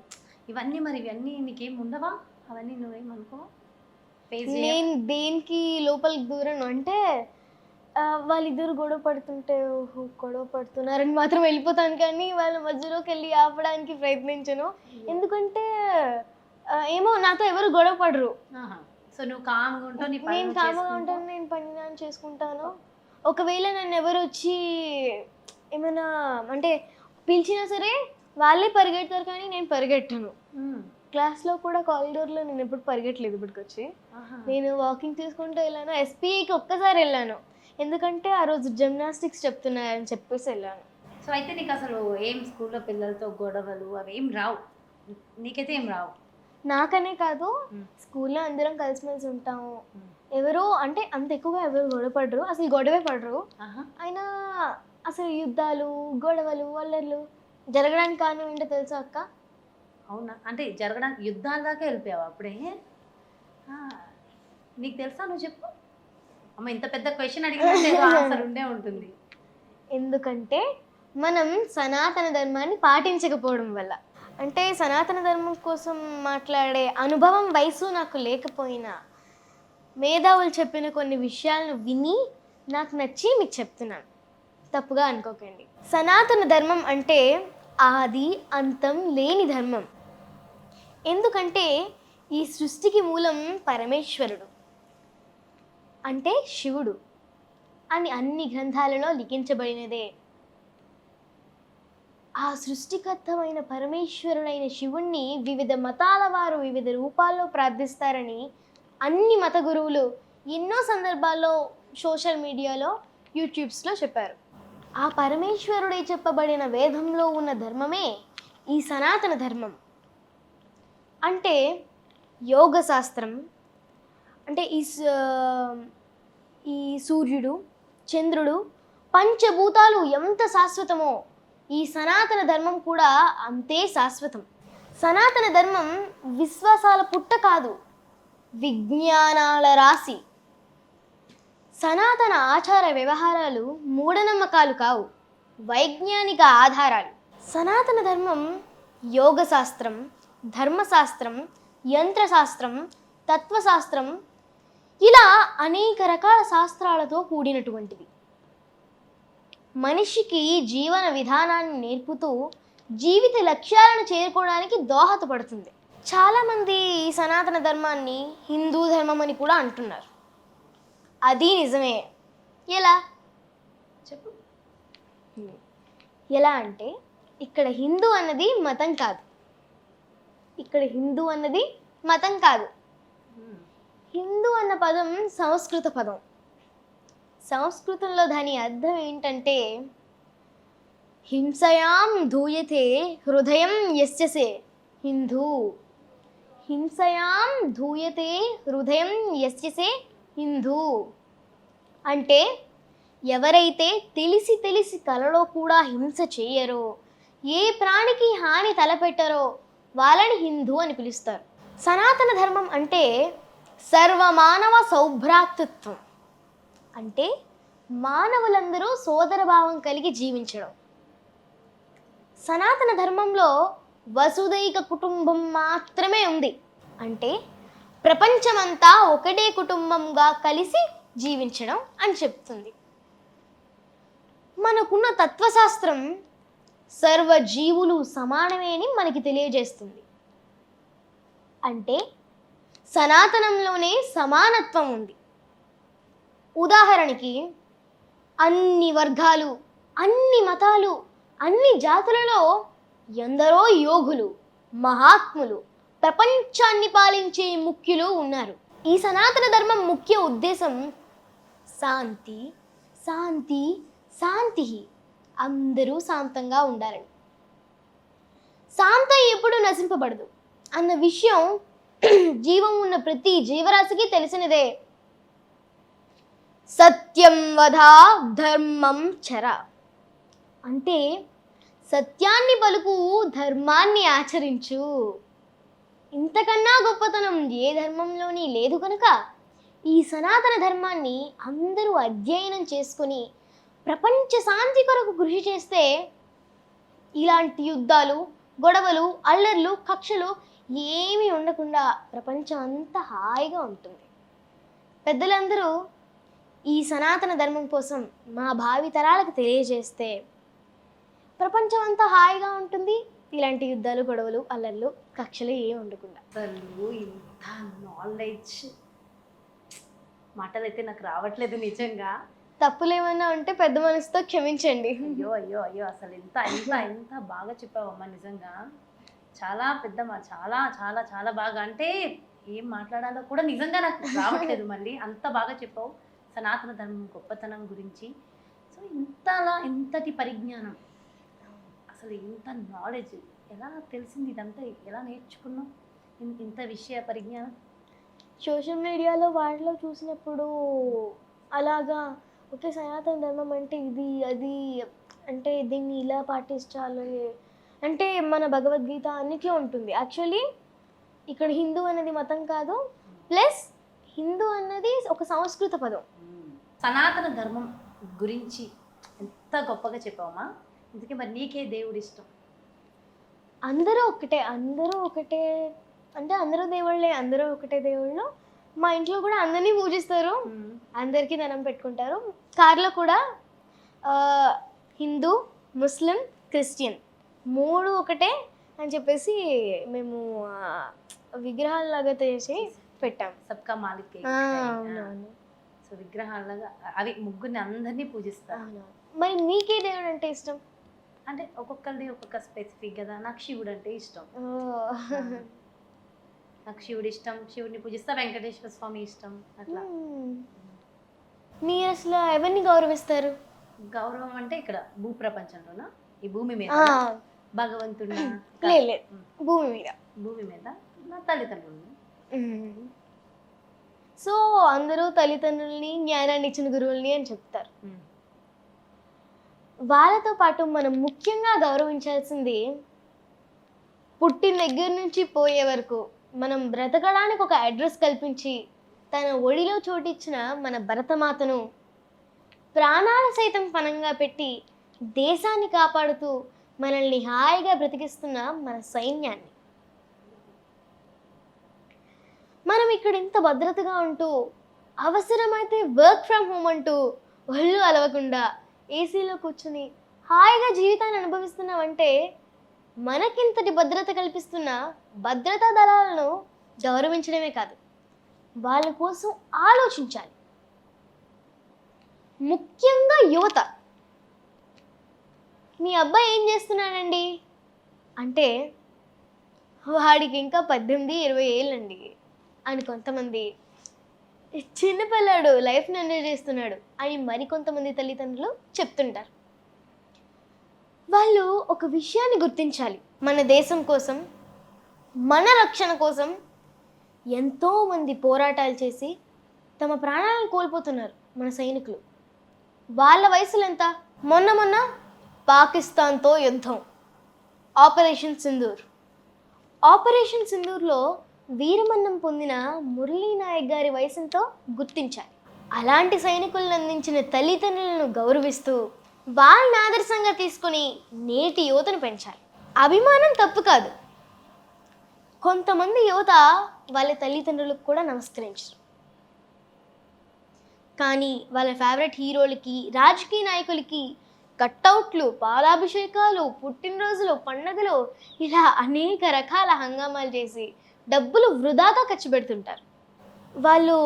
ఇవన్నీ మరి ఇవన్నీ నీకేం ఉండవా? అవన్నీ నువ్వేమనుకోవా? నేను దేనికి లోపలికి దూరం అంటే వాళ్ళిద్దరు గొడవ పడుతుంటే గొడవ పడుతున్నారని మాత్రం వెళ్ళిపోతాను, కానీ వాళ్ళ మధ్యలోకి వెళ్ళి ఆపడానికి ప్రయత్నించను. ఎందుకంటే ఏమో నాతో ఎవరు గొడవ పడరు. సో నువ్వు కామ్గా ఉంటావు, నేను కామ్గా ఉంటాను, నేను పని నేను చేసుకుంటాను. ఒకవేళ నన్ను ఎవరు వచ్చి ఏమైనా అంటే పిలిచినా సరే వాళ్ళే పరిగెడతారు, కానీ నేను పరిగెట్టను. క్లాస్లో కూడా కారిడోర్లో నేను ఎప్పుడు పరిగెట్టలేదు. ఇప్పటికి వచ్చి నేను వాకింగ్ చేసుకుంటూ వెళ్ళాను. ఎస్పీకి ఒక్కసారి వెళ్ళాను, ఎందుకంటే ఆ రోజు జిమ్నాస్టిక్స్ చెప్తున్నారని చెప్పేసి వెళ్ళాను. సో అయితే నీకు అసలు ఏం స్కూల్లో పిల్లలతో గొడవలు అవి ఏం రావు? నీకైతే ఏం రావు? నాకనే కాదు, స్కూల్లో అందరం కలిసిమెలిసి ఉంటాము. ఎవరో అంటే అంత ఎక్కువగా ఎవరు గొడవ పడరు, అసలు గొడవే పడరు. అయినా అసలు యుద్ధాలు, గొడవలు, అల్లర్లు జరగడానికి కారణం ఏంటో తెలుసా అక్క? అవునా? అంటే జరగడానికి యుద్ధాల దాకా వెళ్ళిపోయావు అప్పుడే? నీకు తెలుసా? నువ్వు చెప్పు. అమ్మ ఇంత పెద్ద క్వశ్చన్ అడిగితే ఆన్సర్ ఉండే ఉంటుంది. ఎందుకంటే మనం సనాతన ధర్మాన్ని పాటించకపోవడం వల్ల. అంటే సనాతన ధర్మం కోసం మాట్లాడే అనుభవం వయసు నాకు లేకపోయినా మేధావులు చెప్పిన కొన్ని విషయాలను విని నాకు నచ్చి మీకు చెప్తున్నాను, తప్పుగా అనుకోకండి. సనాతన ధర్మం అంటే ఆది అంతం లేని ధర్మం. ఎందుకంటే ఈ సృష్టికి మూలం పరమేశ్వరుడు అంటే శివుడు అని అన్ని గ్రంథాలలో లిఖించబడినదే. ఆ సృష్టికర్తమైన పరమేశ్వరుడైన శివుణ్ణి వివిధ మతాల వారు వివిధ రూపాల్లో ప్రార్థిస్తారని అన్ని మత గురువులు ఎన్నో సందర్భాల్లో సోషల్ మీడియాలో యూట్యూబ్స్లో చెప్పారు. ఆ పరమేశ్వరుడే చెప్పబడిన వేదంలో ఉన్న ధర్మమే ఈ సనాతన ధర్మం. అంటే యోగ శాస్త్రం అంటే ఈ సూర్యుడు చంద్రుడు పంచభూతాలు ఎంత శాశ్వతమో ఈ సనాతన ధర్మం కూడా అంతే శాశ్వతం. సనాతన ధర్మం విశ్వాసాల పుట్ట కాదు, విజ్ఞానాల రాశి. సనాతన ఆచార వ్యవహారాలు మూఢనమ్మకాలు కావు, వైజ్ఞానిక ఆధారాలు. సనాతన ధర్మం యోగ శాస్త్రం, ధర్మశాస్త్రం, యంత్రశాస్త్రం, తత్వశాస్త్రం ఇలా అనేక రకాల శాస్త్రాలతో కూడినటువంటిది. మనిషికి జీవన విధానాన్ని నేర్పుతూ జీవిత లక్ష్యాలను చేరుకోవడానికి దోహదపడుతుంది. చాలామంది ఈ సనాతన ధర్మాన్ని హిందూ ధర్మం అని కూడా అంటున్నారు. అది నిజమే. ఎలా చెప్పు. ఎలా అంటే ఇక్కడ హిందూ అన్నది మతం కాదు. ఇక్కడ హిందూ అన్నది మతం కాదు. హిందూ అన్న పదం సంస్కృత పదం. సంస్కృతంలో దాని అర్థం ఏంటంటే హింసయాం ధూయతే హృదయం యస్యసే హిందూ. హింసయాం ధూయతే హృదయం యస్యసే హిందూ అంటే ఎవరైతే తెలిసి తెలిసి కలలో కూడా హింస చేయరో, ఏ ప్రాణికి హాని తలపెట్టరో వాళ్ళని హిందూ అని పిలుస్తారు. సనాతన ధర్మం అంటే సర్వమానవ సౌభ్రాతృత్వం. అంటే మానవులందరూ సోదరభావం కలిగి జీవించడం. సనాతన ధర్మంలో వసుదైక కుటుంబం మాత్రమే ఉంది. అంటే ప్రపంచమంతా ఒకటే కుటుంబంగా కలిసి జీవించడం అని చెప్తుంది. మనకున్న తత్వశాస్త్రం సర్వజీవులు సమానమే అని మనకి తెలియజేస్తుంది. అంటే సనాతనంలోనే సమానత్వం ఉంది. ఉదాహరణకి అన్ని వర్గాలు, అన్ని మతాలు, అన్ని జాతులలో ఎందరో యోగులు, మహాత్ములు, ప్రపంచాన్ని పాలించే ముఖ్యులు ఉన్నారు. ఈ సనాతన ధర్మం ముఖ్య ఉద్దేశం శాంతి, శాంతి, శాంతి. అందరూ శాంతంగా ఉండాలని. శాంతి ఎప్పుడు నశింపబడదు అన్న విషయం జీవం ఉన్న ప్రతి జీవరాశికి తెలిసినదే. సత్యం వద ధర్మం చర అంటే సత్యాన్ని పలుకు, ధర్మాన్ని ఆచరించు. ఇంతకన్నా గొప్పతనం ఏ ధర్మంలోని లేదు కనుక ఈ సనాతన ధర్మాన్ని అందరూ అధ్యయనం చేసుకొని ప్రపంచ శాంతి కొరకు కృషి చేస్తే ఇలాంటి యుద్ధాలు, గొడవలు, అల్లర్లు, కక్షలు ఏమీ ఉండకుండా ప్రపంచం అంతా హాయిగా ఉంటుంది. పెద్దలందరూ ఈ సనాతన ధర్మం కోసం మా భావి తరాలకు తెలియజేస్తే ప్రపంచం అంతా హాయిగా ఉంటుంది. ఇలాంటి యుద్ధాలు, గొడవలు, అల్లర్లు, కక్షలు ఏమి ఉండకుండా. అసలు ఇంత నాలెడ్జ్ మాటలు అయితే నాకు రావట్లేదు నిజంగా. తప్పులేమన్నా ఉంటే పెద్ద మనసుతో క్షమించండి. అయ్యో అయ్యో అయ్యో అసలు ఎంత ఎంత ఎంత బాగా చెప్పావమ్మా నిజంగా. చాలా పెద్దమ్మా, చాలా చాలా చాలా బాగా. అంటే ఏం మాట్లాడాలో కూడా నిజంగా నాకు రావట్లేదు మళ్ళీ. అంత బాగా చెప్పావు సనాతన ధర్మం గొప్పతనం గురించి. సో ఇంతటి పరిజ్ఞానం, అసలు ఇంత నాలెడ్జ్ ఎలా తెలిసింది? ఇదంతా ఎలా నేర్చుకున్నావు ఇంత విషయ పరిజ్ఞానం? సోషల్ మీడియాలో వాటిలో చూసినప్పుడు అలాగా ఓకే సనాతన ధర్మం అంటే ఇది అది అంటే దీన్ని ఇలా పాటించాలి అంటే మన భగవద్గీత అన్నిట్లో ఉంటుంది. యాక్చువల్లీ ఇక్కడ హిందూ అనేది మతం కాదు, ప్లస్ హిందూ అన్నది ఒక సంస్కృత పదం. సనాతన ధర్మం గురించి ఎంత గొప్పగా చెప్పావమ్మా. ఇందుకే మరి నీకే దేవుడు ఇష్టం? అందరూ ఒకటే అంటే అందరూ దేవుళ్ళే, అందరూ ఒకటే దేవుళ్ళు. మా ఇంట్లో కూడా అందరినీ పూజిస్తారు, అందరికీ దండం పెట్టుకుంటారు. కార్లో కూడా హిందూ, ముస్లిం, క్రిస్టియన్ 3 ఒకటే అని చెప్పేసి మేము విగ్రహాలలాగా చేసి పెట్టాం. సబ్కా మాలిక్ ఏక్. అవునవును. సో విగ్రహాలలాగా అవి ముగ్గురిని అందరినీ పూజిస్తారు. అవునవును. మరి మీకే దేవుడు అంటే ఇష్టం? అంటే ఒక్కొక్కరిది ఒక్కొక్క స్పెసిఫిక్ కదా. నాకు శివుడు అంటే ఇష్టం. నాకు శివుడు ఇష్టం, శివుడిని పూజిస్తా. వెంకటేశ్వర స్వామి ఇష్టం. అట్లా మీరు అసలు ఎవరిని గౌరవిస్తారు? గౌరవం అంటే ఇక్కడ భూప్రపంచంలోనా, ఈ భూమి మీద భగవంతుడు, లేదు, భూమి మీద. భూమి మీద నా తల్లిదండ్రులు. సో అందరూ తల్లిదండ్రుల్ని, జ్ఞానాన్ని ఇచ్చిన గురువుల్ని అని చెప్తారు. వాళ్ళతో పాటు మనం ముఖ్యంగా గౌరవించాల్సింది పుట్టిన దగ్గర నుంచి పోయే వరకు మనం బ్రతకడానికి ఒక అడ్రస్ కల్పించి తన ఒడిలో చోటిచ్చిన మన భరతమాతను, ప్రాణాలు సైతం పణంగా పెట్టి దేశాన్ని కాపాడుతూ మనల్ని హాయిగా బ్రతికిస్తున్న మన సైన్యాన్ని. మనం ఇక్కడ ఇంత భద్రతగా ఉంటూ అవసరమైతే వర్క్ ఫ్రమ్ హోమ్ అంటూ ఒళ్ళు అలవకుండా ఏసీలో కూర్చుని హాయిగా జీవితాన్ని అనుభవిస్తున్నామంటే మనకింతటి భద్రత కల్పిస్తున్న భద్రతా దళాలను గౌరవించడమే కాదు, వాళ్ళ కోసం ఆలోచించాలి. ముఖ్యంగా యువత. మీ అబ్బాయి ఏం చేస్తున్నాడండి అంటే వాడికి ఇంకా 18-20 ఏళ్ళండి అని కొంతమంది, చిన్నపిల్లాడు లైఫ్ని ఎంజాయ్ చేస్తున్నాడు అని మరికొంతమంది తల్లిదండ్రులు చెప్తుంటారు. వాళ్ళు ఒక విషయాన్ని గుర్తించాలి. మన దేశం కోసం, మన రక్షణ కోసం ఎంతోమంది పోరాటాలు చేసి తమ ప్రాణాలను కోల్పోతున్నారు మన సైనికులు. వాళ్ళ వయసులు ఎంత? మొన్న పాకిస్తాన్తో యుద్ధం, ఆపరేషన్ సింధూర్. ఆపరేషన్ సింధూర్లో వీరమరణం పొందిన మురళీ నాయక్ గారి వయసుతో గుర్తించాలి. అలాంటి సైనికులను అందించిన తల్లిదండ్రులను గౌరవిస్తూ వాళ్ళని ఆదర్శంగా తీసుకుని నేటి యువతను పెంచాలి. అభిమానం తప్పు కాదు. కొంతమంది యువత వాళ్ళ తల్లిదండ్రులకు కూడా నమస్కరించరు, కానీ వాళ్ళ ఫేవరెట్ హీరోలకి, రాజకీయ నాయకులకి కట్అవుట్లు, పాలాభిషేకాలు, పుట్టినరోజులు, పండగలు ఇలా అనేక రకాల హంగామాలు చేసి డబ్బులు వృధాగా ఖర్చు పెడుతుంటారు. వాళ్ళు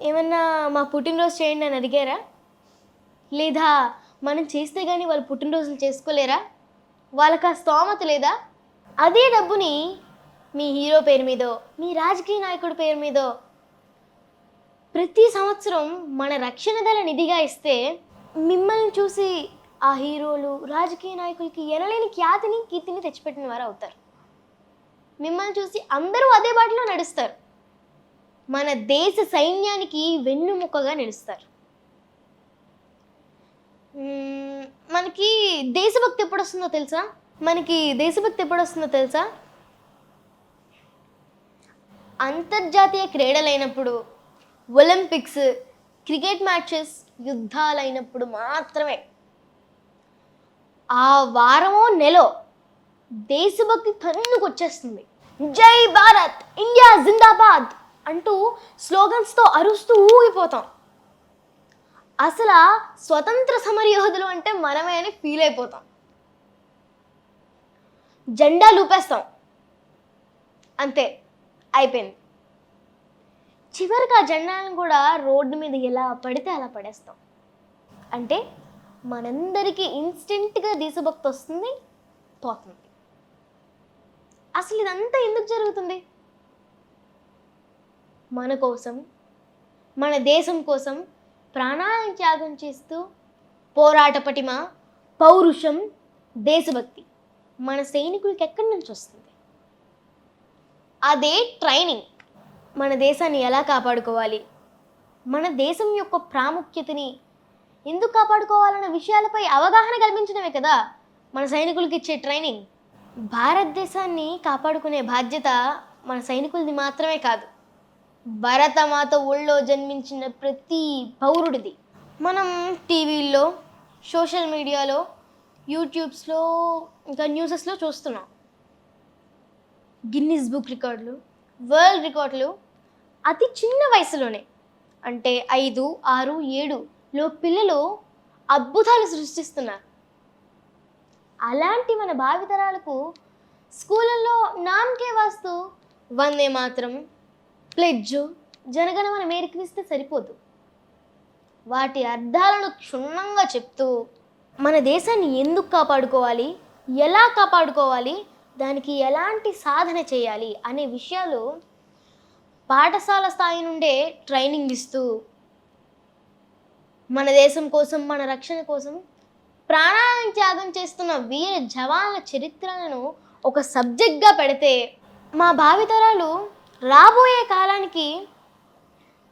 ఏమన్నా మా పుట్టినరోజు చేయండి అని అడిగారా? లేదా మనం చేస్తే కానీ వాళ్ళు పుట్టినరోజులు చేసుకోలేరా? వాళ్ళకి ఆ స్తోమత లేదా? అదే డబ్బుని మీ హీరో పేరు మీదో, మీ రాజకీయ నాయకుడి పేరు మీదో ప్రతి సంవత్సరం మన రక్షణ దళ నిధిగా ఇస్తే మిమ్మల్ని చూసి ఆ హీరోలు, రాజకీయ నాయకులకి ఎనలేని ఖ్యాతిని, కీర్తిని తెచ్చిపెట్టిన వారు అవుతారు. మిమ్మల్ని చూసి అందరూ అదే బాటలో నడుస్తారు. మన దేశ సైన్యానికి వెన్నుముక్కగా నిలుస్తారు. మనకి దేశభక్తి ఎప్పుడు వస్తుందో తెలుసా? అంతర్జాతీయ క్రీడలైనప్పుడు, ఒలింపిక్స్, క్రికెట్ మ్యాచెస్, యుద్ధాలైనప్పుడు మాత్రమే. ఆ వారమో నెలో దేశభక్తి తన్నుకొచ్చేస్తుంది. జై భారత్, ఇండియా జిందాబాద్ అంటూ స్లోగన్స్తో అరుస్తూ ఊగిపోతాం. అసలు స్వతంత్ర సమరయోధులు అంటే మనమే అని ఫీల్ అయిపోతాం. జెండా లూపేస్తాం, అంతే, అయిపోయింది. చివరికి ఆ జెండాలను కూడా రోడ్డు మీద ఎలా పడితే అలా పడేస్తాం. అంటే మనందరికీ ఇన్స్టెంట్గా దేశభక్తి వస్తుంది, పోతుంది. అసలు ఇదంతా ఎందుకు జరుగుతుంది? మన కోసం, మన దేశం కోసం ప్రాణాలను త్యాగం చేస్తూ పోరాట పటిమ, పౌరుషం, దేశభక్తి మన సైనికులకి ఎక్కడి నుంచి వస్తుంది? అదే ట్రైనింగ్. మన దేశాన్ని ఎలా కాపాడుకోవాలి, మన దేశం యొక్క ప్రాముఖ్యతని ఎందుకు కాపాడుకోవాలన్న విషయాలపై అవగాహన కల్పించడమే కదా మన సైనికులకి ఇచ్చే ట్రైనింగ్. భారతదేశాన్ని కాపాడుకునే బాధ్యత మన సైనికులది మాత్రమే కాదు, భరతమాత ఒళ్ళో జన్మించిన ప్రతి పౌరుడిది. మనం టీవీల్లో, సోషల్ మీడియాలో, యూట్యూబ్స్లో, ఇంకా న్యూసెస్లో చూస్తున్నాం. గిన్నిస్ బుక్ రికార్డులు, వరల్డ్ రికార్డులు అతి చిన్న వయసులోనే, అంటే 5, 6, 7లో పిల్లలు అద్భుతాలు సృష్టిస్తున్నారు. అలాంటి మన భావితరాలకు స్కూళ్ళల్లో నామకే వాస్తు వందే మాత్రం, ప్లెడ్జు, జనగణమన మేరకిస్తే సరిపోదు. వాటి అర్థాలను క్షుణ్ణంగా చెప్తూ మన దేశాన్ని ఎందుకు కాపాడుకోవాలి, ఎలా కాపాడుకోవాలి, దానికి ఎలాంటి సాధన చేయాలి అనే విషయాలు పాఠశాల స్థాయి నుండే ట్రైనింగ్ ఇస్తూ మన దేశం కోసం, మన రక్షణ కోసం ప్రాణాలను త్యాగం చేస్తున్న వీర జవాన్ల చరిత్రలను ఒక సబ్జెక్ట్గా పెడితే మా భావితరాలు రాబోయే కాలానికి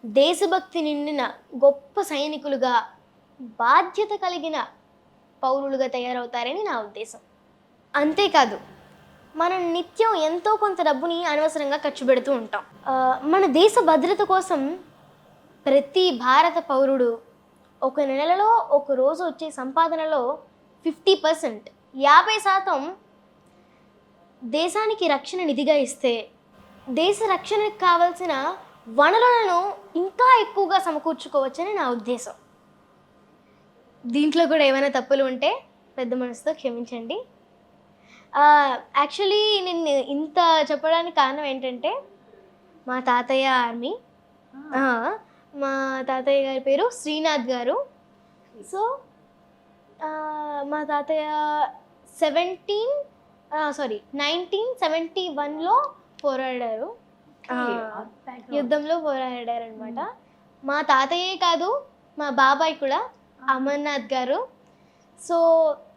దేశభక్తి నిండిన గొప్ప సైనికులుగా, బాధ్యత కలిగిన పౌరులుగా తయారవుతారని నా ఉద్దేశం. అంతేకాదు, మనం నిత్యం ఎంతో కొంత డబ్బుని అనవసరంగా ఖర్చు పెడుతూ ఉంటాం. మన దేశ భద్రత కోసం ప్రతి భారత పౌరుడు ఒక నెలలో ఒక రోజు వచ్చే సంపాదనలో 50%, 50% దేశానికి రక్షణ నిధిగా ఇస్తే దేశ రక్షణకు కావాల్సిన వనరులను ఇంకా ఎక్కువగా సమకూర్చుకోవచ్చని నా ఉద్దేశం. దీంట్లో కూడా ఏమైనా తప్పులు ఉంటే పెద్ద మనసుతో క్షమించండి. యాక్చువల్లీ నేను ఇంత చెప్పడానికి కారణం ఏంటంటే మా తాతయ్య ఆర్మీ. మా తాతయ్య గారి పేరు శ్రీనాథ్ గారు. సో మా తాతయ్య 1971లో పోరాడారు, యుద్ధంలో పోరాడారనమాట. మా తాతయ్యే కాదు, మా బాబాయ్ కూడా, అమర్నాథ్ గారు. సో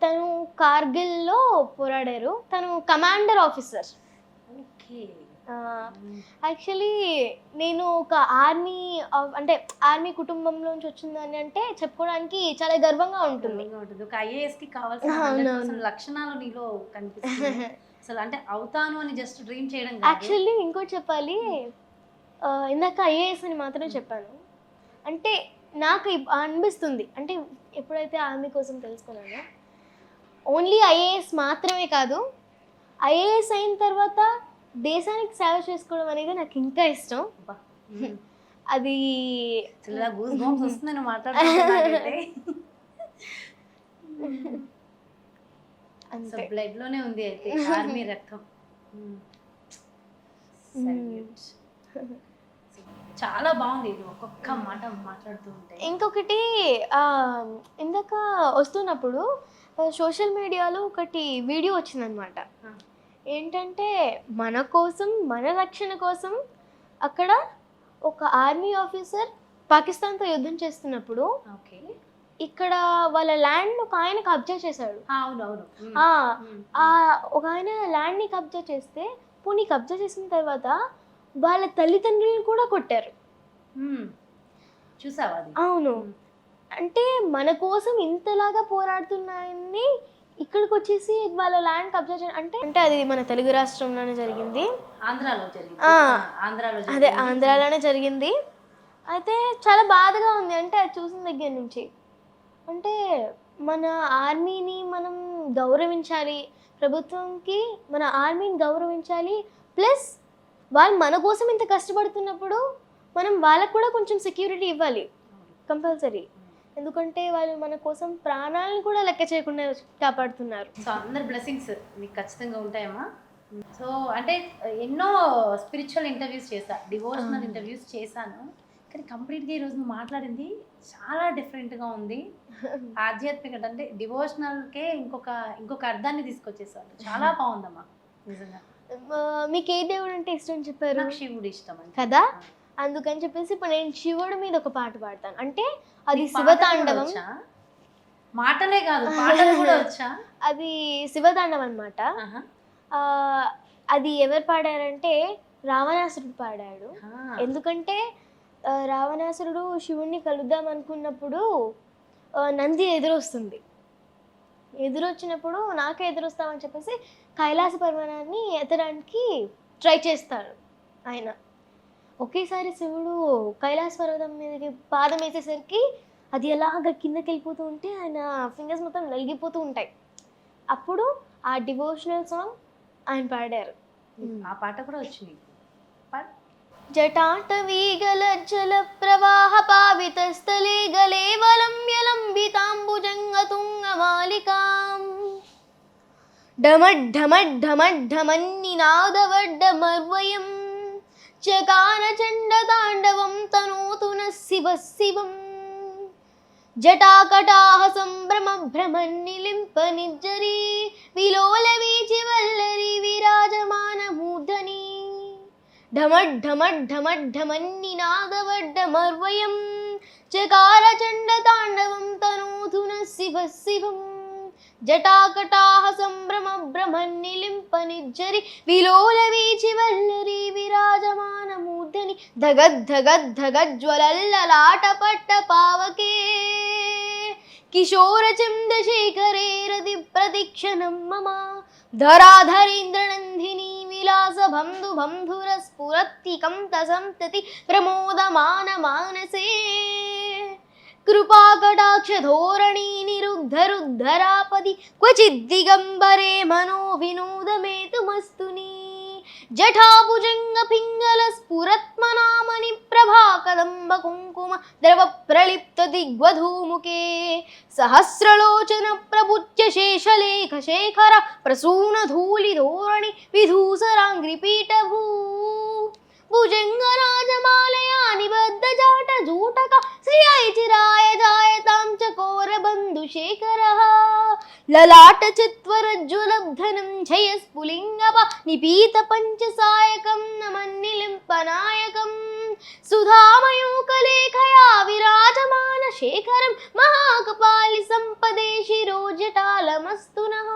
తను కార్గిల్లో పోరాడారు. తను కమాండర్ ఆఫీసర్. యాక్చువల్లీ నేను ఒక ఆర్మీ కుటుంబంలోంచి వచ్చిందని అంటే చెప్పుకోవడానికి చాలా గర్వంగా ఉంటుంది. ఒక ఐఏఎస్ కి కావాల్సిన లక్షణాలు నీలో కనిపిస్తుంది. అసలు అంటే అవుతాను అని జస్ట్ డ్రీమ్ చేయడం. యాక్చువల్లీ ఇంకోటి చెప్పాలి, ఇందాక ఐఏఎస్ అని మాత్రమే చెప్పాను. అంటే నాకు అనిపిస్తుంది, అంటే ఎప్పుడైతే ఆర్మీ కోసం తెలుసుకున్నానో ఓన్లీ ఐఏఎస్ మాత్రమే కాదు, ఐఏఎస్ అయిన తర్వాత దేశానికి సేవ చేసుకోవడం అనేది నాకు ఇంకా ఇష్టం. అది బ్లడ్ లోనే ఉంది అయితే ఆర్మీ రక్తం. చాలా బాగుంది ఒక్కొక్క మాట మాట్లాడుతూ ఉంటే. ఇంకొకటి ఇందాక వస్తున్నప్పుడు సోషల్ మీడియాలో ఒకటి వీడియో వచ్చిందనమాట. ఏంటంటే మన కోసం, మన రక్షణ కోసం అక్కడ ఒక ఆర్మీ ఆఫీసర్ పాకిస్తాన్తో యుద్ధం చేస్తున్నప్పుడు ఇక్కడ వాళ్ళ ల్యాండ్ ఒక ఆయన కబ్జా చేశాడు. ఒక ఆయన ల్యాండ్ని కబ్జా చేస్తే పోనీ కబ్జా చేసిన తర్వాత వాళ్ళ తల్లిదండ్రులను కూడా కొట్టారు. చూసావా? అవును. అంటే మన కోసం ఇంతలాగా పోరాడుతున్నాయని ఇక్కడికి వచ్చేసి వాళ్ళ ల్యాండ్ కబ్జా చేయడం అంటే అది మన తెలుగు రాష్ట్రంలోనే జరిగింది. అదే ఆంధ్రాలోనే జరిగింది. అయితే చాలా బాధగా ఉంది అంటే అది చూసిన దగ్గర నుంచి. అంటే మన ఆర్మీని మనం గౌరవించాలి, ప్రభుత్వంకి మన ఆర్మీని గౌరవించాలి. ప్లస్ వాళ్ళు మన కోసం ఇంత కష్టపడుతున్నప్పుడు మనం వాళ్ళకు కూడా కొంచెం సెక్యూరిటీ ఇవ్వాలి కంపల్సరీ. ఎందుకంటే వాళ్ళు మన కోసం ప్రాణాలను కూడా లెక్క చేయకుండా కాపాడుతున్నారు. సో అందరి బ్లెస్సింగ్స్ మీకు ఖచ్చితంగా ఉంటాయమ్మా. సో అంటే ఎన్నో స్పిరిచువల్ ఇంటర్వ్యూస్ చేశాను, డివోషనల్ ఇంటర్వ్యూస్ చేశాను, కానీ కంప్లీట్గా ఈరోజు నువ్వు మాట్లాడింది చాలా డిఫరెంట్గా ఉంది. ఆధ్యాత్మికత అంటే డివోషనల్కే ఇంకొక అర్థాన్ని తీసుకొచ్చేసాను. చాలా బాగుందమ్మా నిజంగా. మీకు ఏ దేవుడు అంటే ఇష్టం చెప్పారు? నాకు శివుడు ఇష్టం కదా, అందుకని చెప్పేసి ఇప్పుడు నేను శివుడి మీద ఒక పాట పాడతాను. అంటే అది శివతాండవం. మాటలే కాదు, పాటలు కూడా వచ్చా? అది శివతాండవం అన్నమాట. అది ఎవరు పాడారంటే రావణాసురుడు పాడాడు. ఎందుకంటే రావణాసురుడు శివుణ్ణి కలుద్దాం అనుకున్నప్పుడు నంది ఎదురొచ్చినప్పుడు నాకే ఎదురొస్తామని చెప్పేసి కైలాస పర్వతాన్ని ఎత్తడానికి ట్రై చేస్తాడు ఆయన. ఒకేసారి శివుడు కైలాస పర్వతం మీదకి పాదం వేసేసరికి అది ఎలాగ కిందకి వెళ్ళిపోతూ ఉంటే ఆయన ఫింగర్స్ మొత్తం నలిగిపోతూ ఉంటాయి. అప్పుడు ఆ డివోషనల్ సాంగ్ ఆయన పాడారు. ఆ పాట కూడా వచ్చింది. జటాటవీగల జల ప్రవాహ పావిత స్థలే గలే వలంబ్యలంబితాంబుజంగ తుంగ మాలికాం ఢమఢమఢమఢమన్నినాదవడ్డమర్వయం చకార చండ తాండవం తనోతు న శివ శివం జటాకటాహ సంభ్రమ భ్రమన్నిలింప నిర్జరీ విలోల వీచి వల్లరి విరాజమాన మూర్ధని ఢమఢమఢమఢమన్నినాదవడ్డమర్వయం చకార చండ తాండవం తనోతు న శివ శివం జటాకటాహ సంభ్రమ భ్రమన్నిలింప నిర్జరి విలోల వీచి వల్లరి విరాజమాన మూర్ధని ధగద్ధగద్ధగజ్వలల్లలాటపట్ట పావకే కిశోర చంద్రశేఖరే రతి ప్రతిక్షణం మమ ధరాధరీంద్ర నందిని విలాస బంధు బంధుర స్ఫురత్తికం తసంతతి ప్రమోదమాన మానసే కృపాకటాక్ష ధోరణి నిరుద్ధరుద్ధరాపది క్వచిద్దిగంబరే మనో వినోదమేతుమస్తుని జఠాభుజంగ పింగళ స్ఫురత్మనామని ప్రభా కదంబ కుంకుమ ద్రవ ప్రలిప్త దిగ్వధూముఖే సహస్రలోచన ప్రభుత్య శేషలేఖ శేఖర ప్రసూన ధూళి ధోరణి విధూసరాంగ్రి పీఠభూ భుజంగరాజమాలయా నిబద్ధ జాట జూటక శ్రియాయ చిరాయ జాయతాం చకోర బంధు శేఖరః లలాట చత్వరజ్వలబ్ధనం జయ స్ఫులింగప నిపీత పంచసాయకం నమన్నిలింపనాయకం సుధామయూకలేఖయా విరాజమాన శేఖరం మహాకపాలి సంపదే శిరోజటాలమస్తునః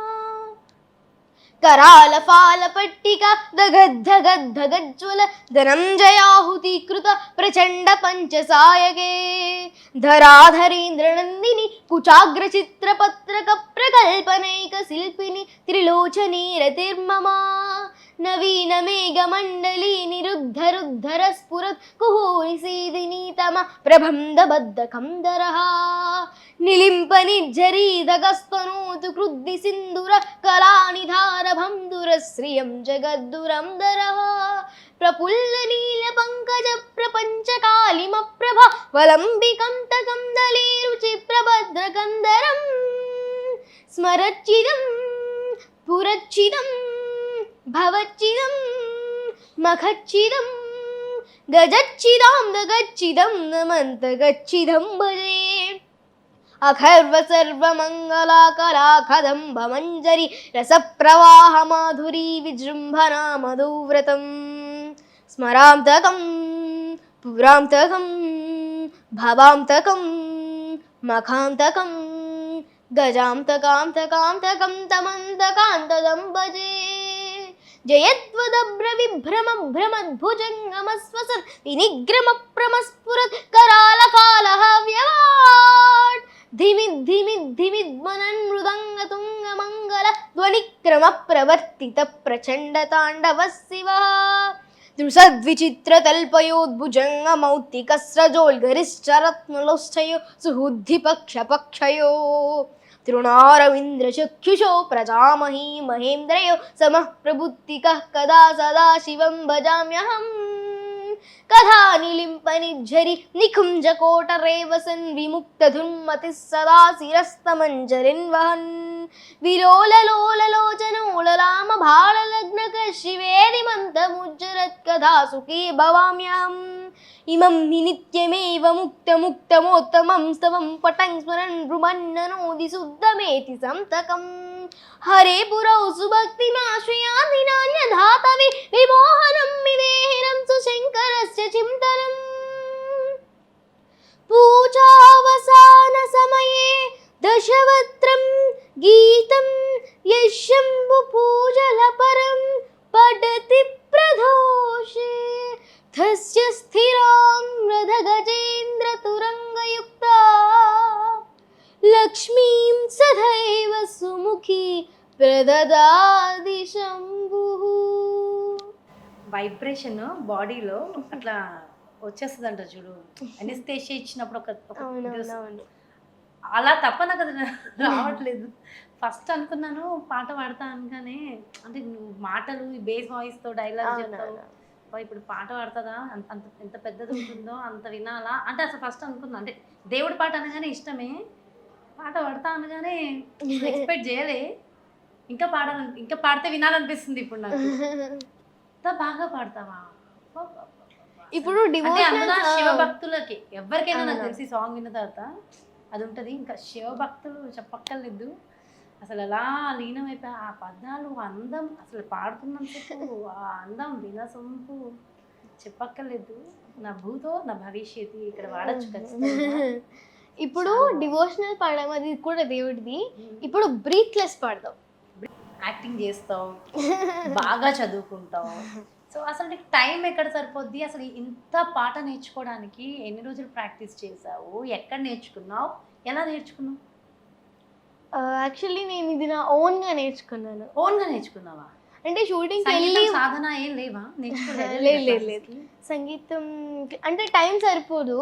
कराल फाल पट्टिका दगद्धगद्धगज्वल धनञ्जयाहुतीकृत प्रचण्ड पञ्चसायके धराधरीन्द्र नन्दिनी कुचाग्र चित्रपत्रक प्रकल्पनैक शिल्पिनी त्रिलोचनी रतिर्ममा नवीन मेघमण्डली निरुद्धरुद्धर स्फुरत् कुहूनि सीदिनी तम प्रबन्धबद्धकन्दरः निलिम्प निर्झरीदगस्तनोतु क्रुद्धि सिन्दुर कलानिधार भंधुर श्रियं जगद्दुरंदरः प्रफुल्ल नील पंकज प्रपंच कालिम प्रभा वलंबिकं तकं दले रुचि प्रभद्र गंधरं स्मरच्चिदं पुरच्चिदं भवच्चिदं मखच्चिदं गजच्चिदां दगच्चिदं नमन्त गच्चिदं भजे अखर्व सर्वमंगला कला कदंब मंजरी रसप्रवाह माधुरी विजृंभना मधुव्रतं स्मरांतकं पुरांतकं भवांतकं मखांतकं गजांतकांतकांतकं तमंतकांतदं भजे जयत्वदभ्र विभ्रम भ्रमद्भुजङ्गमस्वसत् विनिग्रम प्रमस्फुरत् करालकालः व्यवाट् धिमिद्धिमिद्धिमिद्मनन् मृदङ्गतुङ्गमङ्गल ध्वनिक्रम प्रवर्तित प्रचण्ड ताण्डवः शिवः दृशद्विचित्रतल्पयोद्भुजङ्गमौक्तिकस्रजोल्गरिश्चरत्नलोष्ठयो सुहुद्धिपक्षपक्षयो तृणारविन्द्रचक्षुषो प्रजामही महेन्द्रयो समः प्रबुद्धिकः कदा सदा शिवं भजाम्यहम् कथानिलिम्प निर्झरि निकुञ्जकोटरे वसन् विमुक्तधुन्मतिः सदा शिरस्तमञ्जरिन् वहन् विलोललोललोचनोललाम भाललग्नक शिवेरिमन्तमुज्जरत् कदा सुखी भवाम्यहम् इमं हि नित्यमेव मुक्तमुक्तमोत्तमं स्तवं पठन् स्मरन् ब्रुमन्ननोदि शुद्धमेति संतकम् हरे पुरौ सुभक्तिमाश्रयामि नान्यधातवि विमोहनं विदेहिनं सुशङ्करस्य चिन्तनम् पूजावसानसमये दशवक्त्रं गीतं यशम्भुपूजलपरं पठति प्रदोषे तस्य स्थिरां रथगजेन्द्रतुरङ्गयुक्ता लक्ष्मीं सदैव सुमुखी प्रददाति शम्भुः. వైబ్రేషన్ బాడీలో అట్లా వచ్చేస్తుంది అంట చూడు, అనిస్తేషియా ఇచ్చినప్పుడు ఒక ఒక ఇది వస్తుంది. అవునవునవును. అలా తప్ప నాకు అది రావట్లేదు. ఫస్ట్ అనుకున్నాను పాట పాడతా అనగానే, అంటే నువ్వు మాటలు ఈ బేస్ వాయిస్తో డైలాగ్ చెప్తావు, అవునవును. అబ్బా ఇప్పుడు పాట పాడుతుందా, అంత అంత ఎంత పెద్దది ఉంటుందో అంత వినాలా అంటే అసలు ఫస్ట్ అనుకున్నా. అంటే దేవుడి పాట అనగానే ఇష్టమే, పాట పాడతా అనగానే ఎక్స్పెక్ట్ చేయలే. ఇంకా పాడాలని, ఇంకా పాడితే వినాలనిపిస్తుంది ఇప్పుడు నాకు. ఇంత బాగా పాడతావా, అబ్బబ్బబ్బబ్బబ్బా. ఇప్పుడు అంటే అందులో డివోషనల్ శివభక్తులకి ఎవరికైనా నాకు అవును. తెలిసి సాంగ్ విన్న తర్వాత అది ఉంటుంది. ఇంకా శివభక్తులు చెప్పక్కర్లేదు, అసలు ఎలా లీనమైపోయి ఆ పదాలు అందం, అసలు పాడుతున్నందుకు ఆ అందం వినసొంపు చెప్పక్కర్లేదు. నా భూతో నా భవిష్యత్తు ఇక్కడ వాడచ్చు ఖచ్చితంగా. ఇప్పుడు చాలా బాగుంది. డివోషనల్ పాడడం అది కూడా దేవుడిది. ఇప్పుడు బ్రీత్లెస్ పాడదాం. యాక్టింగ్ చేస్తావు, బాగా చదువుకుంటావు. సో అసలు నీకు టైం ఎక్కడ సరిపోద్ది, అసలు ఇంత పాట నేర్చుకోవడానికి ఎన్ని రోజులు ప్రాక్టీస్ చేసావు, ఎక్కడ నేర్చుకున్నావు, ఎలా నేర్చుకున్నావు? యాక్చువల్లీ నేను ఇది నా ఓన్గా నేర్చుకున్నాను. ఓన్గా నేర్చుకున్నావా? అంటే షూటింగ్కి సంగీతం వెళ్ళి సాధన ఏం లేవా, నేర్చుకోలేదా? లేదు లేదు లేదు. సంగీతం అంటే టైం సరిపోదు.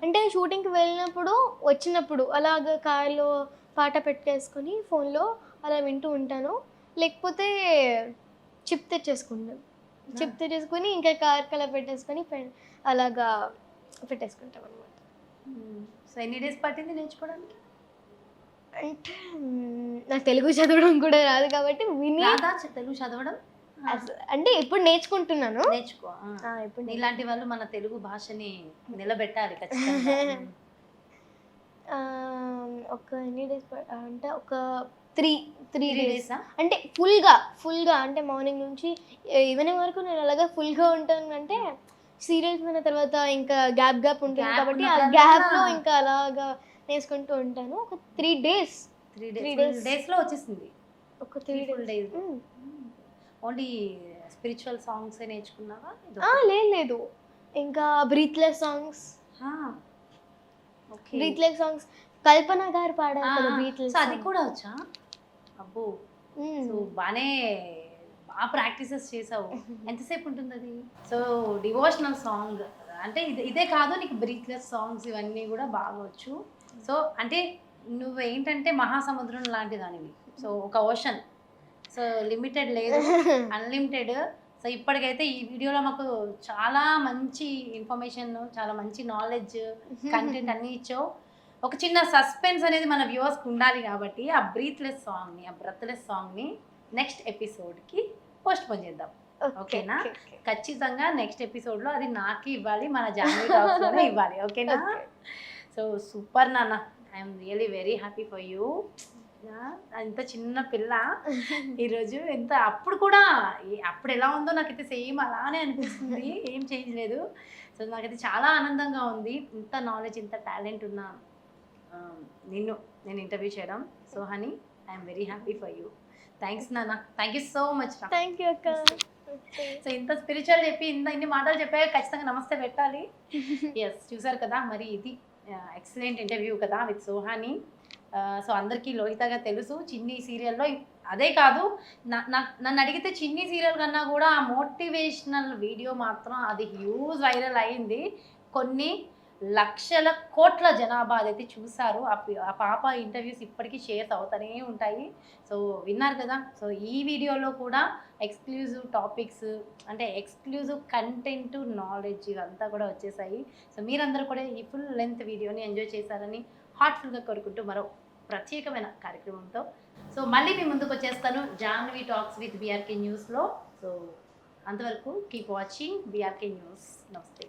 అంటే షూటింగ్కి వెళ్ళినప్పుడు వచ్చినప్పుడు అలాగ కార్లో పాట పెట్టేసుకొని ఫోన్లో అలా వింటూ ఉంటాను. లేకపోతే చిప్ తెచ్చేసుకుంటాను. చిప్ తెచ్చేసుకొని ఇంకా కార్కి అలా పెట్టేసుకొని అలాగా పెట్టేసుకుంటాం అనమాట. సో ఎన్ని డేస్ పట్టింది నేర్చుకోవడానికి? అంటే నాకు తెలుగు చదవడం కూడా రాదు కాబట్టి విని రాదా తెలుగు చదవడం? అంటే ఇప్పుడు నేర్చుకుంటున్నాను. నేర్చుకో. ఇప్పుడు ఇలాంటి వాళ్ళు మన తెలుగు భాషని నిలబెట్టాలి ఖచ్చితంగా. ఒక ఎన్ని డేస్ అంటే ఒక త్రీ 3 డేస్. డేసా? అంటే ఫుల్గా అంటే మార్నింగ్ నుంచి ఈవినింగ్ వరకు నేను అలాగా ఫుల్గా ఉంటాను. అంటే సీరియల్స్ విన్న తర్వాత ఇంకా గ్యాప్ ఉంటుంది Gap కాబట్టి ఆ ఉన్నప్పుడల్లా గ్యాప్లో ఇంకా అలాగా నేర్చుకుంటూ ఉంటాను. ఒక 3 డేస్. 3 days. డేస్లో వచ్చేసింది. ఒక 3 full days. Days. Only spiritual songs నేర్చుకున్నావా? లేదు ఇంకా breathless songs. Okay. Breathless songs Kalpana garu పాడారు కదా బ్రీత్లెస్. సో అది కూడా వచ్చా? అబ్బో, సో బాగా ప్రాక్టీసెస్ చేసావు. ఎంతసేపు ఉంటుంది అది? సో డివోషనల్ సాంగ్ అంటే ఇదే కాదు, నీకు బ్రీత్లెస్ సాంగ్స్ ఇవన్నీ కూడా బాగా వచ్చు. సో అంటే నువ్వేంటంటే మహాసముద్రం లాంటి దానివి. సో ఒక ఓషన్, సో లిమిటెడ్ లేదు, అన్లిమిటెడ్. సో ఇప్పటికైతే ఈ వీడియోలో మాకు చాలా మంచి ఇన్ఫర్మేషన్, చాలా మంచి నాలెడ్జ్, కంటెంట్ అన్నీ ఇచ్చావు. ఒక చిన్న సస్పెన్స్ అనేది మన వ్యూవర్స్కి ఉండాలి కాబట్టి ఆ బ్రీత్లెస్ సాంగ్ని, ఆ బ్రెత్లెస్ సాంగ్ని నెక్స్ట్ ఎపిసోడ్కి పోస్ట్ పోన్ చేద్దాం. ఓకేనా? ఖచ్చితంగా నెక్స్ట్ ఎపిసోడ్లో అది నాకు ఇవ్వాలి, మన జాన్వీ టాక్స్లోనే ఇవ్వాలి. ఓకేనా? సో సూపర్ నాన్న, I'm really very happy for you. ఇంత చిన్న పిల్ల ఈరోజు ఎంత, అప్పుడు కూడా అప్పుడు ఎలా ఉందో నాకైతే సేమ్ అలానే అనిపిస్తుంది, ఏం చేంజ్ లేదు. సో నాకైతే చాలా ఆనందంగా ఉంది, ఇంత నాలెడ్జ్, ఇంత టాలెంట్ ఉన్న నేను ఇంటర్వ్యూ చేయడం. So honey, I'm very happy for you. Thanks నాన్న, thank you so much. Thank you అక్క. సో ఇంత స్పిరిచువల్ చెప్పి ఇన్ని మాటలు చెప్పాక ఖచ్చితంగా నమస్తే పెట్టాలి. ఎస్, చూసారు కదా, మరి ఇది ఎక్సలెంట్ ఇంటర్వ్యూ కదా విత్ సోహాని. సో అందరికీ లోహితగా తెలుసు చిన్ని సీరియల్లో. అదే కాదు, నన్ను అడిగితే చిన్ని సీరియల్ కన్నా కూడా ఆ మోటివేషనల్ వీడియో మాత్రం అది హ్యూజ్ వైరల్ అయింది. కొన్ని లక్షల కోట్ల జనాభా అదైతే చూసారు. ఆ పాప ఇంటర్వ్యూస్ ఇప్పటికీ షేర్స్ అవుతూనే ఉంటాయి. సో విన్నారు కదా. సో ఈ వీడియోలో కూడా ఎక్స్క్లూజివ్ టాపిక్స్, అంటే ఎక్స్క్లూజివ్ కంటెంట్, నాలెడ్జ్ ఇదంతా కూడా వచ్చేసాయి. సో మీరందరూ కూడా ఈ ఫుల్ లెంత్ వీడియోని ఎంజాయ్ చేశారని హార్ట్ఫుల్గా కోరుకుంటూ మరో ప్రత్యేకమైన కార్యక్రమంతో సో మళ్ళీ మీ ముందుకు వచ్చేస్తాను జాహ్నవి టాక్స్ విత్ బీఆర్కే న్యూస్లో. సో అంతవరకు కీప్ వాచింగ్ బీఆర్కే న్యూస్. నమస్తే.